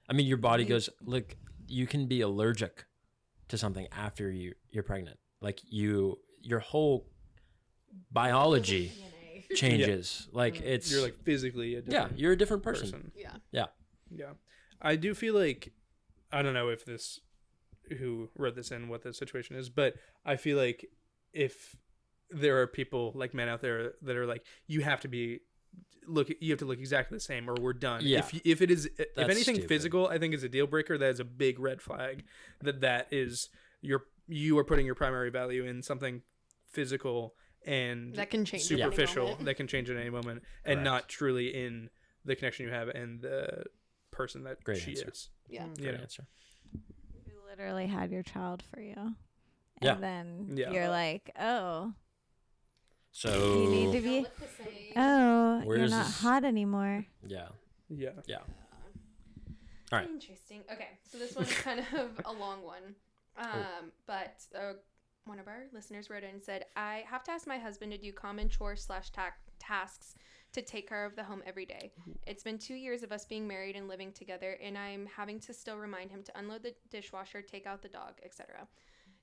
I mean, your body You- goes, look, you can be allergic to something after you're pregnant. Like your whole biology changes. Like it's, You're like physically a yeah, different you're a different person. person. Yeah. Yeah. I do feel like, I don't know if who wrote this in, what the situation is, but I feel like if there are people like men out there that are like, you have to look exactly the same or we're done. Yeah. If it is, if That's anything stupid. physical, I think is a deal breaker. That is a big red flag that is you are putting your primary value in something physical and That can change at any superficial moment. that can change at any moment and Correct. not truly in the connection you have and the person that Great she answer. is. Yeah. You Great know? answer. you literally had your child for you. Yeah. And then Yeah. you're like, oh, So you need to be, Look the same. oh, Where you're does not this- hot anymore. yeah, Yeah. yeah. All right. Interesting. Okay, so this one's kind of a long one. But one of our listeners wrote in and said, I have to ask my husband to do common chores / tasks to take care of the home every day. It's been 2 years of us being married and living together, and I'm having to still remind him to unload the dishwasher, take out the dog, etc.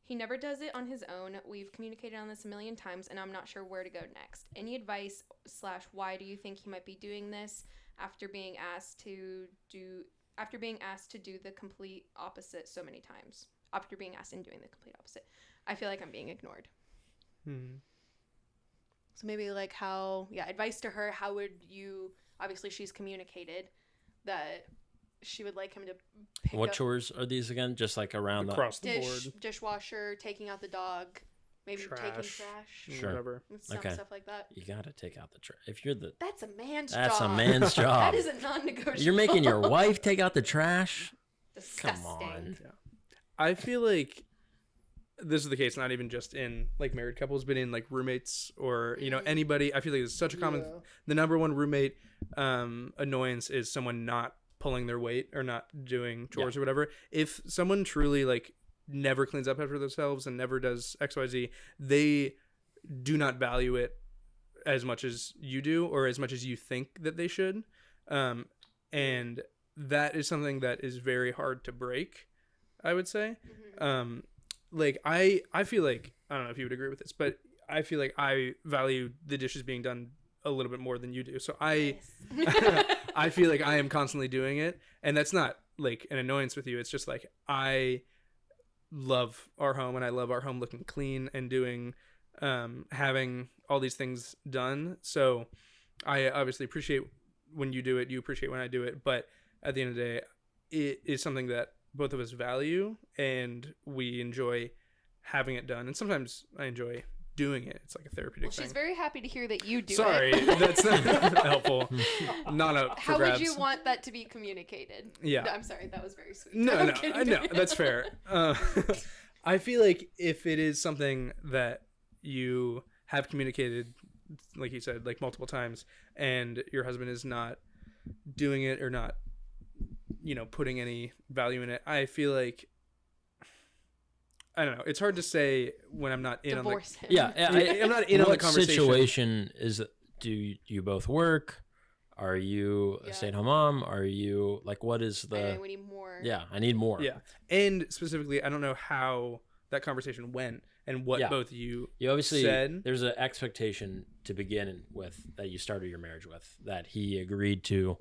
He never does it on his own. We've communicated on this a million times, and I'm not sure where to go next. Any advice / why do you think he might be doing this after being asked to do the complete opposite so many times? After being asked and doing the complete opposite, I feel like I'm being ignored. Hmm. So maybe like advice to her. How would you? Obviously, she's communicated that she would like him to pick What up chores are these again? Just like around Across the board, dishwasher, taking out the dog, maybe taking Trash. trash, Sure. whatever. and some Okay. stuff like that. you gotta take out the trash. If you're That's a man's that's job. a man's job. That is a non-negotiable. You're making your wife take out the trash. disgusting. Come on. I feel like this is the case not even just in like married couples, but in like roommates or anybody. I feel like it's such a common. The number one roommate annoyance is someone not pulling their weight or not doing chores or whatever. If someone truly like never cleans up after themselves and never does XYZ, they do not value it as much as you do or as much as you think that they should. And that is something that is very hard to break, I would say. Like I feel like, I don't know if you would agree with this, but I feel like I value the dishes being done a little bit more than you do. So I feel like I am constantly doing it, and that's not like an annoyance with you. It's just like I love our home, and I love our home looking clean and doing having all these things done. So I obviously appreciate when you do it. You appreciate when I do it, but at the end of the day, it is something that both of us value, and we enjoy having it done. And sometimes I enjoy doing it. It's like a therapeutic She's thing. very happy to hear that you do Sorry, it. that's not helpful. Not up for How grabs. would you want that to be communicated? Yeah. No, I'm sorry, that was very sweet. No, I'm no, kidding. no, that's fair. I feel like if it is something that you have communicated, like you said, like multiple times, and your husband is not doing it or not putting any value in it. I feel like, I don't know. It's hard to say when I'm not in Divorce him. Yeah, I'm not in on the what conversation. situation is? Do you both work? Are you a Yeah. stay-at-home mom? Are you like what is I the? know we need more. Yeah, I need more. Yeah, and specifically, I don't know how that conversation went and what Yeah. both you You obviously said. there's an expectation to begin with that you started your marriage with that he agreed to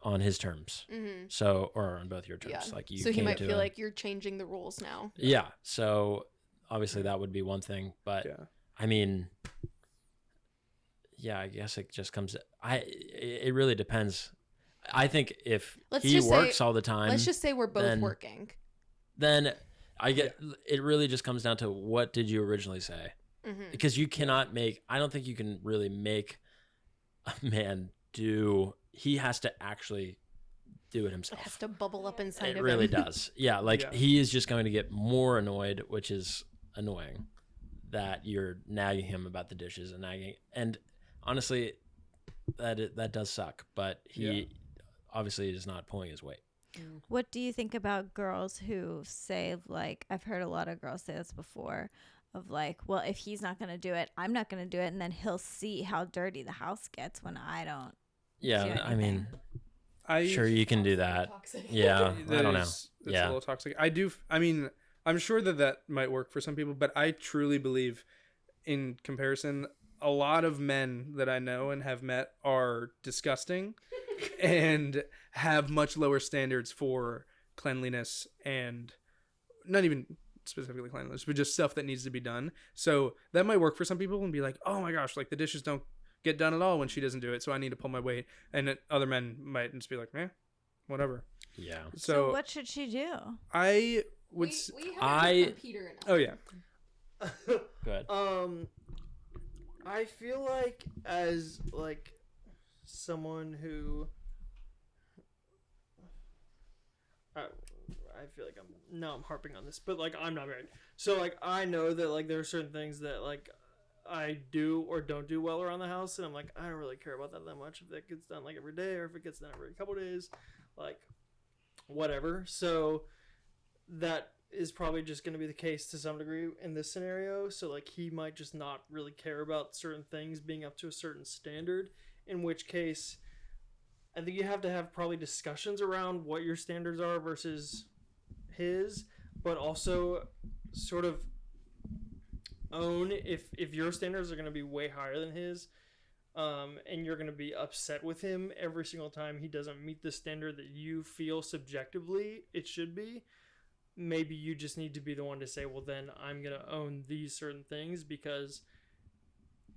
on his terms. Mm-hmm. So or on both your terms. Yeah. Like you So he came might to feel a- like you're changing the rules now. Yeah. So obviously that would be one thing, but Yeah. I mean, yeah, I guess it just comes. It really depends. I think if Let's he just say- works all the time, Let's just say we're both then- working. then I get it. Really, just comes down to what did you originally say? Mm-hmm. Because you cannot make. I don't think you can really make a man do. He has to actually do it It himself. has to bubble up inside It of really him. does. Yeah, like Yeah. he is just going to get more annoyed, which is annoying that you're nagging him about the dishes and nagging. And honestly, that does suck. But he obviously is not pulling his weight. What do you think about girls who say, like, I've heard a lot of girls say this before, of like, well, if he's not going to do it, I'm not going to do it. And then he'll see how dirty the house gets when I don't. Yeah, do I mean, I sure you can do that. Yeah, I don't know. It's Yeah. a little toxic. I mean, I'm sure that might work for some people, but I truly believe, in comparison, a lot of men that I know and have met are disgusting and have much lower standards for cleanliness, and not even specifically cleanliness, but just stuff that needs to be done. So that might work for some people and be like, oh my gosh, like the dishes don't get done at all when she doesn't do it, so I need to pull my weight. And other men might just be like, whatever. Yeah. So what should she do? I would. We I- Peter and Oh yeah. Good. I feel like as like someone who I feel like I'm harping on this, but like I'm not married, so like I know that like there are certain things that like I do or don't do well around the house, and I'm like I don't really care about that much if that gets done like every day or if it gets done every couple days, like whatever. So that is probably just going to be the case to some degree in this scenario. So like he might just not really care about certain things being up to a certain standard, in which case I think you have to have probably discussions around what your standards are versus his, but also sort of own if your standards are going to be way higher than his, and you're going to be upset with him every single time he doesn't meet the standard that you feel subjectively it should be. Maybe you just need to be the one to say, well, then I'm going to own these certain things because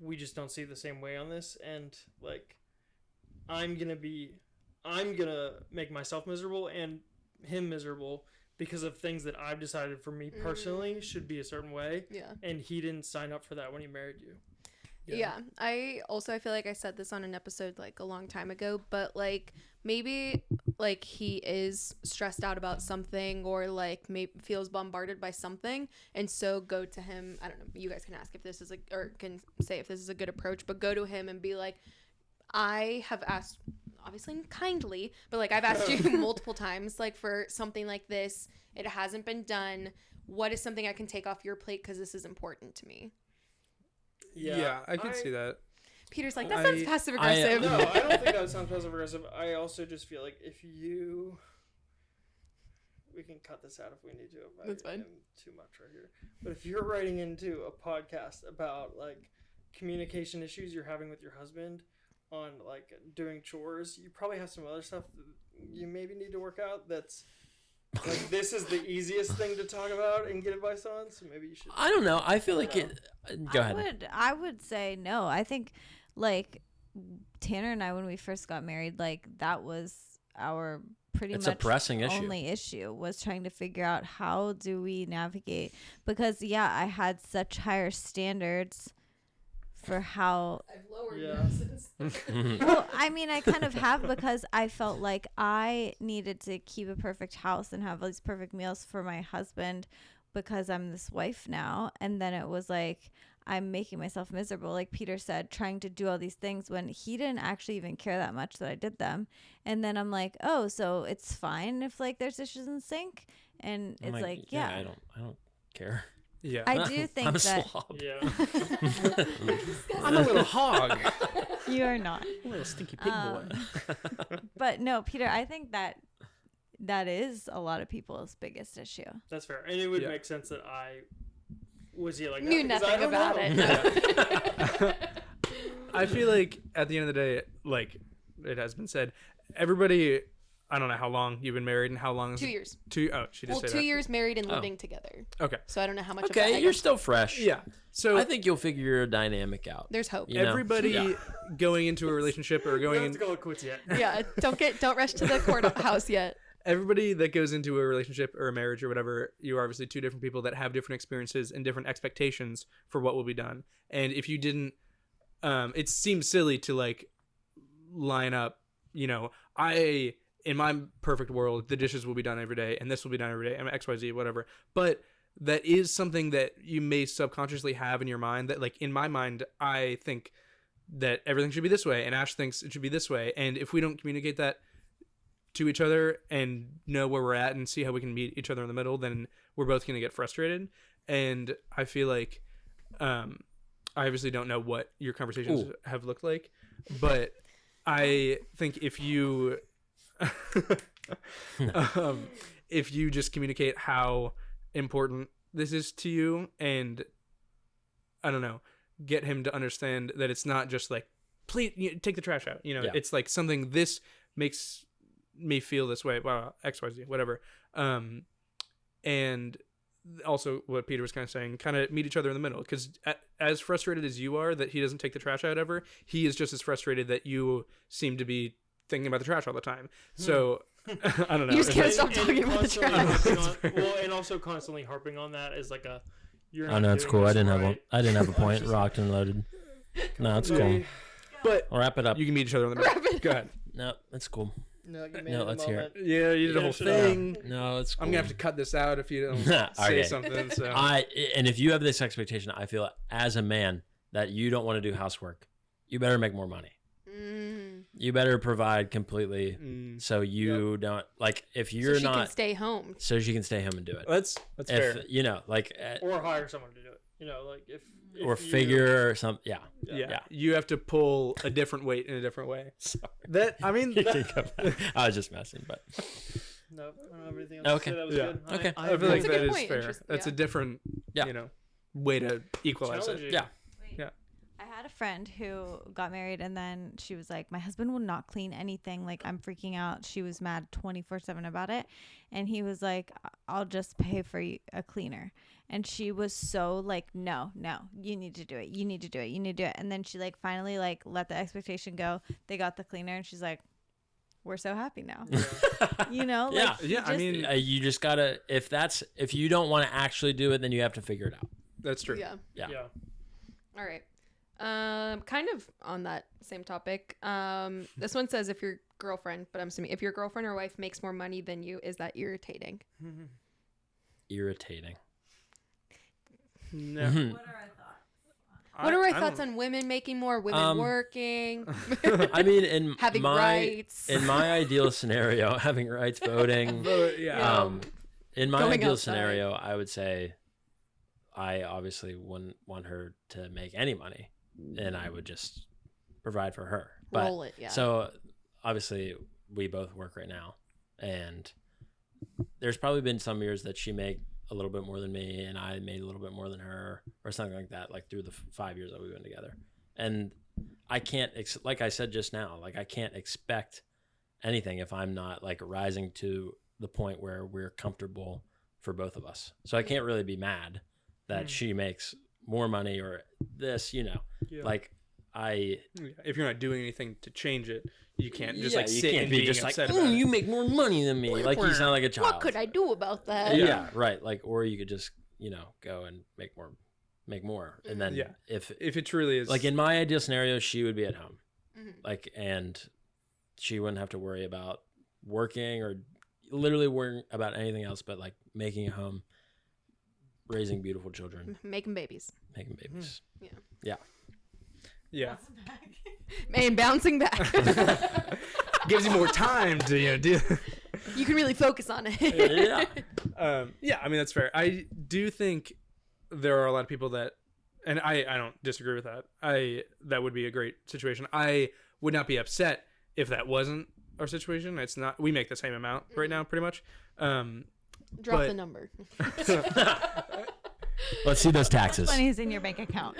we just don't see the same way on this. And like, I'm going to make myself miserable and him miserable because of things that I've decided for me personally should be a certain way. Yeah. And he didn't sign up for that when he married you. Yeah. I feel like I said this on an episode like a long time ago, but like maybe like he is stressed out about something or like maybe feels bombarded by something, and so go to him. I don't know, you guys can ask if this is or can say if this is a good approach, but go to him and be like, I have asked, obviously kindly, but like I've asked you multiple times like for something like this, it hasn't been done. What is something I can take off your plate because this is important to me? Yeah, I could see that. Peter's like, that sounds passive aggressive. No, I don't think that sounds passive aggressive. I also just feel like we can cut this out if we need to. If That's fine. am too much right here. But if you're writing into a podcast about like communication issues you're having with your husband on like doing chores, you probably have some other stuff that you maybe need to work out. That's like this is the easiest thing to talk about and get advice on. So maybe you should. I don't know. I feel like it. Go ahead. I would say no. I think like Tanner and I, when we first got married, like that was our pretty It's a much pressing issue. only issue was trying to figure out how do we navigate, because I had such higher standards for how I've lowered Yeah. noses. well, I mean, I kind of have, because I felt like I needed to keep a perfect house and have all these perfect meals for my husband because I'm this wife now. And then it was like, I'm making myself miserable, like Peter said, trying to do all these things when he didn't actually even care that much that I did them. And then I'm like, oh, so it's fine if like there's dishes in the sink, and I'm it's like, yeah, I don't care. Yeah. I do think I'm a that slob. Yeah. I'm a little hog. you are not. A little stinky pig boy. But no, Peter, I think that is a lot of people's biggest issue. That's fair. And it would Yeah. make sense that I was here like Knew that because I nothing don't about know. it. I feel like at the end of the day, like it has been said, everybody. I don't know how long you've been married and how long is 2 years. Oh, she did Well, say 2 that. years married and Oh. living together. Okay. So I don't know how much. of Okay, that I you're guess still fresh. Yeah. So I think you'll figure your dynamic out. there's hope. You know? everybody Yeah. going into a relationship or We don't going have in, to call it quits yet. Yeah, don't rush to the courthouse yet. everybody that goes into a relationship or a marriage or whatever, you are obviously two different people that have different experiences and different expectations for what will be done. And if you didn't, it seems silly to like line up, in my perfect world, the dishes will be done every day and this will be done every day and XYZ, whatever. But that is something that you may subconsciously have in your mind that like in my mind, I think that everything should be this way and Ash thinks it should be this way. And if we don't communicate that to each other and know where we're at and see how we can meet each other in the middle, then we're both going to get frustrated. And I feel like, I obviously don't know what your conversations have looked like, but I think if you, if you just communicate how important this is to you and I don't know, get him to understand that it's not just like, please take the trash out. Yeah. It's like something this makes me feel this way. Well, XYZ, whatever. And also what Peter was kind of saying, kind of meet each other in the middle. Because as frustrated as you are that he doesn't take the trash out ever, he is just as frustrated that you seem to be thinking about the trash all the time. So I don't know. You just can't It's stop talking about the constantly trash. harping on- well, and also constantly harping on that is like a. You're Oh not no, it's doing cool. I this didn't have one. right. I didn't have a point rocked and loaded. No, it's cool. Maybe- But I'll wrap it up. you can meet each other in the middle. Go ahead. No, it's cool. No, you made No, it a let's hear moment. Yeah, you did a whole Finish it up. thing. No, it's cool. I'm gonna have to cut this out if you don't Okay. say something. So And if you have this expectation, I feel as a man that you don't want to do housework, you better make more money. Mm. You better provide completely, so you Yep. don't like if So you're she can not, stay home. so she can stay home and do it. that's If fair. you know, like, Or hire someone to do it. Like if or you- figure or something. Yeah. Yeah. You have to pull a different weight in a different way. Sorry. That I mean, I was just messing, but No, I don't have anything else Okay. to say. That was Yeah. good. Okay. I feel That's like a that good is point. fair. Interesting, That's yeah. a different, Yeah. way to equalize it. Challenging. yeah. I had a friend who got married and then she was like, my husband will not clean anything. Like, I'm freaking out. She was mad 24/7 about it. And he was like, I'll just pay for a cleaner. And she was so like, no, you need to do it. You need to do it. You need to do it. And then she like finally like let the expectation go. They got the cleaner and she's like, we're so happy now. Yeah. Like, Yeah, I just- mean, You just gotta if you don't want to actually do it, then you have to figure it out. that's true. Yeah. Yeah. Yeah. All right. Kind of on that same topic. This one says if your girlfriend, but I'm assuming if your girlfriend or wife makes more money than you, is that irritating? Irritating. No. Mhm. What are our I thoughts don't- on women making more, women working, I mean, in having my rights? in my ideal scenario, having rights, voting. Yeah. In my Going ideal outside. scenario, I would say I obviously wouldn't want her to make any money, and I would just provide for her. But Roll it, yeah. so obviously we both work right now, and there's probably been some years that she made a little bit more than me, and I made a little bit more than her, or something like that. Like through the 5 years that we've been together, and I can't, like I said just now, like I can't expect anything if I'm not like rising to the point where we're comfortable for both of us. So I can't really be mad that she makes more money or this, Yeah. like If you're not doing anything to change it, you can't just yeah, like you sit can't and be being just like, upset about it. you make more money than me. Like you sound like a child. What could I do about that? Yeah, right. Like, or you could just, go and make more. And then Yeah. if If it truly is like in my ideal scenario, she would be at home, Mhm. like, and she wouldn't have to worry about working or literally worrying about anything else but like making a home, raising beautiful children, Making babies. making babies. Yeah. And bouncing back. Gives you more time to do. You can really focus on it. Yeah. Yeah, I mean that's fair. I do think there are a lot of people that, and I don't disagree with that. That would be a great situation. I would not be upset if that wasn't our situation. It's not. We make the same amount right now, pretty much. Drop But- the number. Let's see those taxes. Money is in your bank account.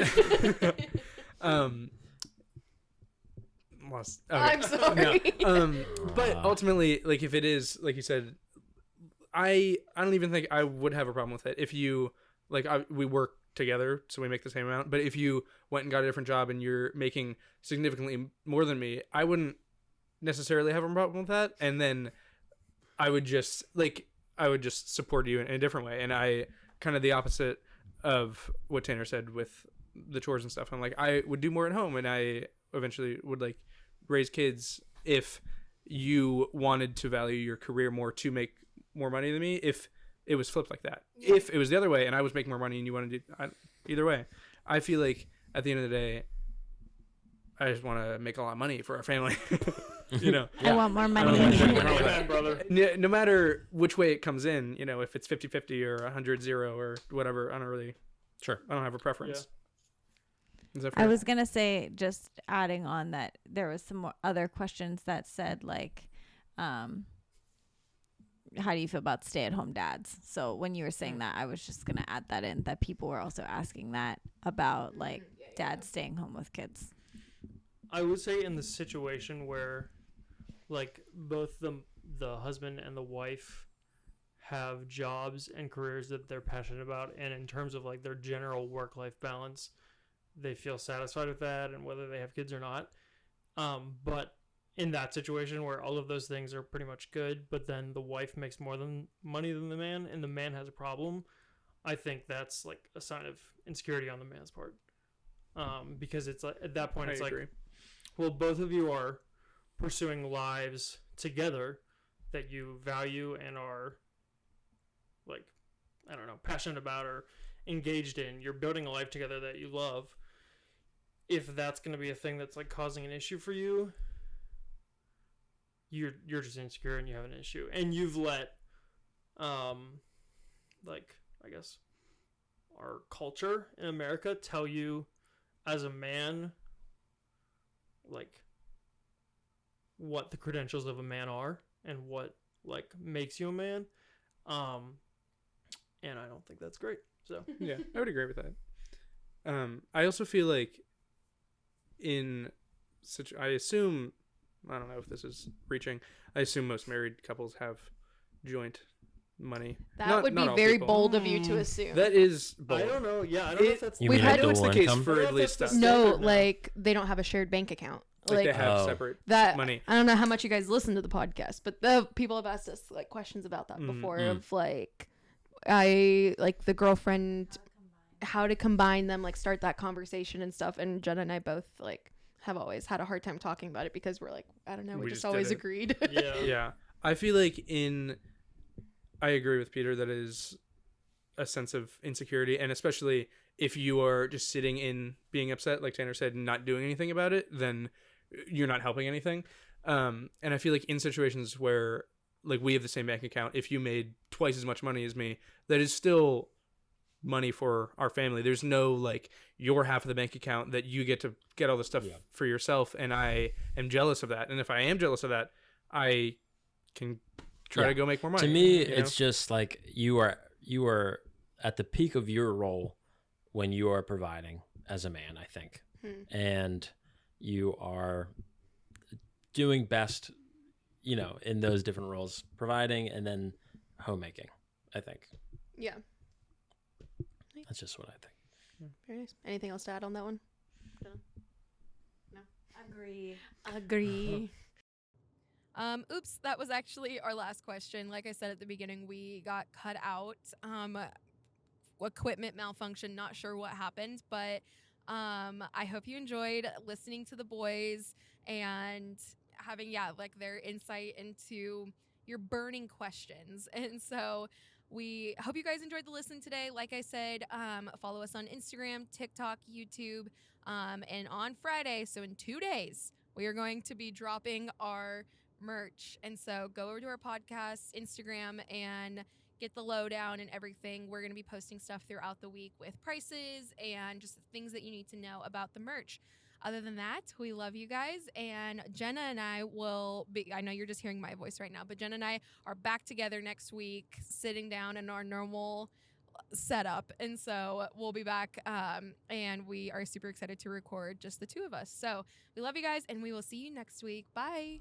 Lost. I'm sorry. But ultimately, like if it is like you said, I don't even think I would have a problem with it if you we work together, so we make the same amount. But if you went and got a different job and you're making significantly more than me, I wouldn't necessarily have a problem with that. And then I would just support you in a different way. And I kind of the opposite of what Tanner said with the chores and stuff. I'm like, I would do more at home, and I eventually would like raise kids if you wanted to value your career more to make more money than me. If it was flipped like that, if it was the other way and I was making more money and you wanted to either way, I feel like at the end of the day, I just want to make a lot of money for our family. I want more I don't money. know what's wrong with that. Amen, brother. No matter which way it comes in, if it's 50-50 or 100-0 or whatever, I don't have a preference. Is that fair? I was gonna say, just adding on that there was some more other questions that said like, how do you feel about stay-at-home dads? So when you were saying that, I was just gonna add that in, that people were also asking that about like dads staying home with kids. I would say in the situation where, like, both the husband and the wife have jobs and careers that they're passionate about, and in terms of like their general work-life balance, they feel satisfied with that, and whether they have kids or not. But in that situation where all of those things are pretty much good, but then the wife makes more money than the man, and the man has a problem, I think that's like a sign of insecurity on the man's part. Because it's like at that point, I it's agree. like, well, both of you are pursuing lives together that you value and are like, I don't know, passionate about or engaged in. You're building a life together that you love. If that's going to be a thing that's like causing an issue for you, you're just insecure and you have an issue, and you've let like, I guess, our culture in America tell you as a man like what the credentials of a man are and what like makes you a man, and I don't think that's great. So Yeah, I would agree with that. I also feel like I assume, I don't know if this is reaching, I assume most married couples have joint money. That would be all very people. bold of you to assume. That is bold. I don't know. Yeah, I don't know if that's You We've mean had- I know it's the dual case income? for I at don't know if least that's us. the No, standard now. like they don't have a shared bank account. Like they have Oh. separate that money. I don't know how much you guys listen to the podcast, but the people have asked us like questions about that Mhm. before Mm. of like I like the girlfriend, how to combine them, like start that conversation and stuff. And Jenna and I both like have always had a hard time talking about it because we're like, I don't know, we We just just always did it. agreed. Yeah. Yeah. I feel like I agree with Peter that it is a sense of insecurity, and especially if you are just sitting in being upset, like Tanner said, and not doing anything about it, then you're not helping anything. And I feel like in situations where like we have the same bank account, if you made twice as much money as me, that is still money for our family. There's no like your half of the bank account that you get to get all the stuff Yeah. for yourself, and I am jealous of that. And if I am jealous of that, I can try Yeah. to go make more money. To me, you know? it's just like you are at the peak of your role when you are providing as a man, I think. And you are doing best, in those different roles, providing and then homemaking, I think. Yeah. That's just what I think. Very nice. Anything else to add on that one? Agree. Agree. Oops, that was actually our last question. Like I said at the beginning, we got cut out. Equipment malfunction, not sure what happened, but I hope you enjoyed listening to the boys and having, like their insight into your burning questions. And so we hope you guys enjoyed the listen today. Like I said, follow us on Instagram, TikTok, YouTube, and on Friday, so in 2 days, we are going to be dropping our merch. And so go over to our podcast, Instagram, and get the lowdown and everything. We're going to be posting stuff throughout the week with prices and just things that you need to know about the merch. Other than that, we love you guys. And Jenna and I will be, I know you're just hearing my voice right now, but Jenna and I are back together next week, sitting down in our normal setup. And so we'll be back. And we are super excited to record just the two of us. So we love you guys, and we will see you next week. Bye.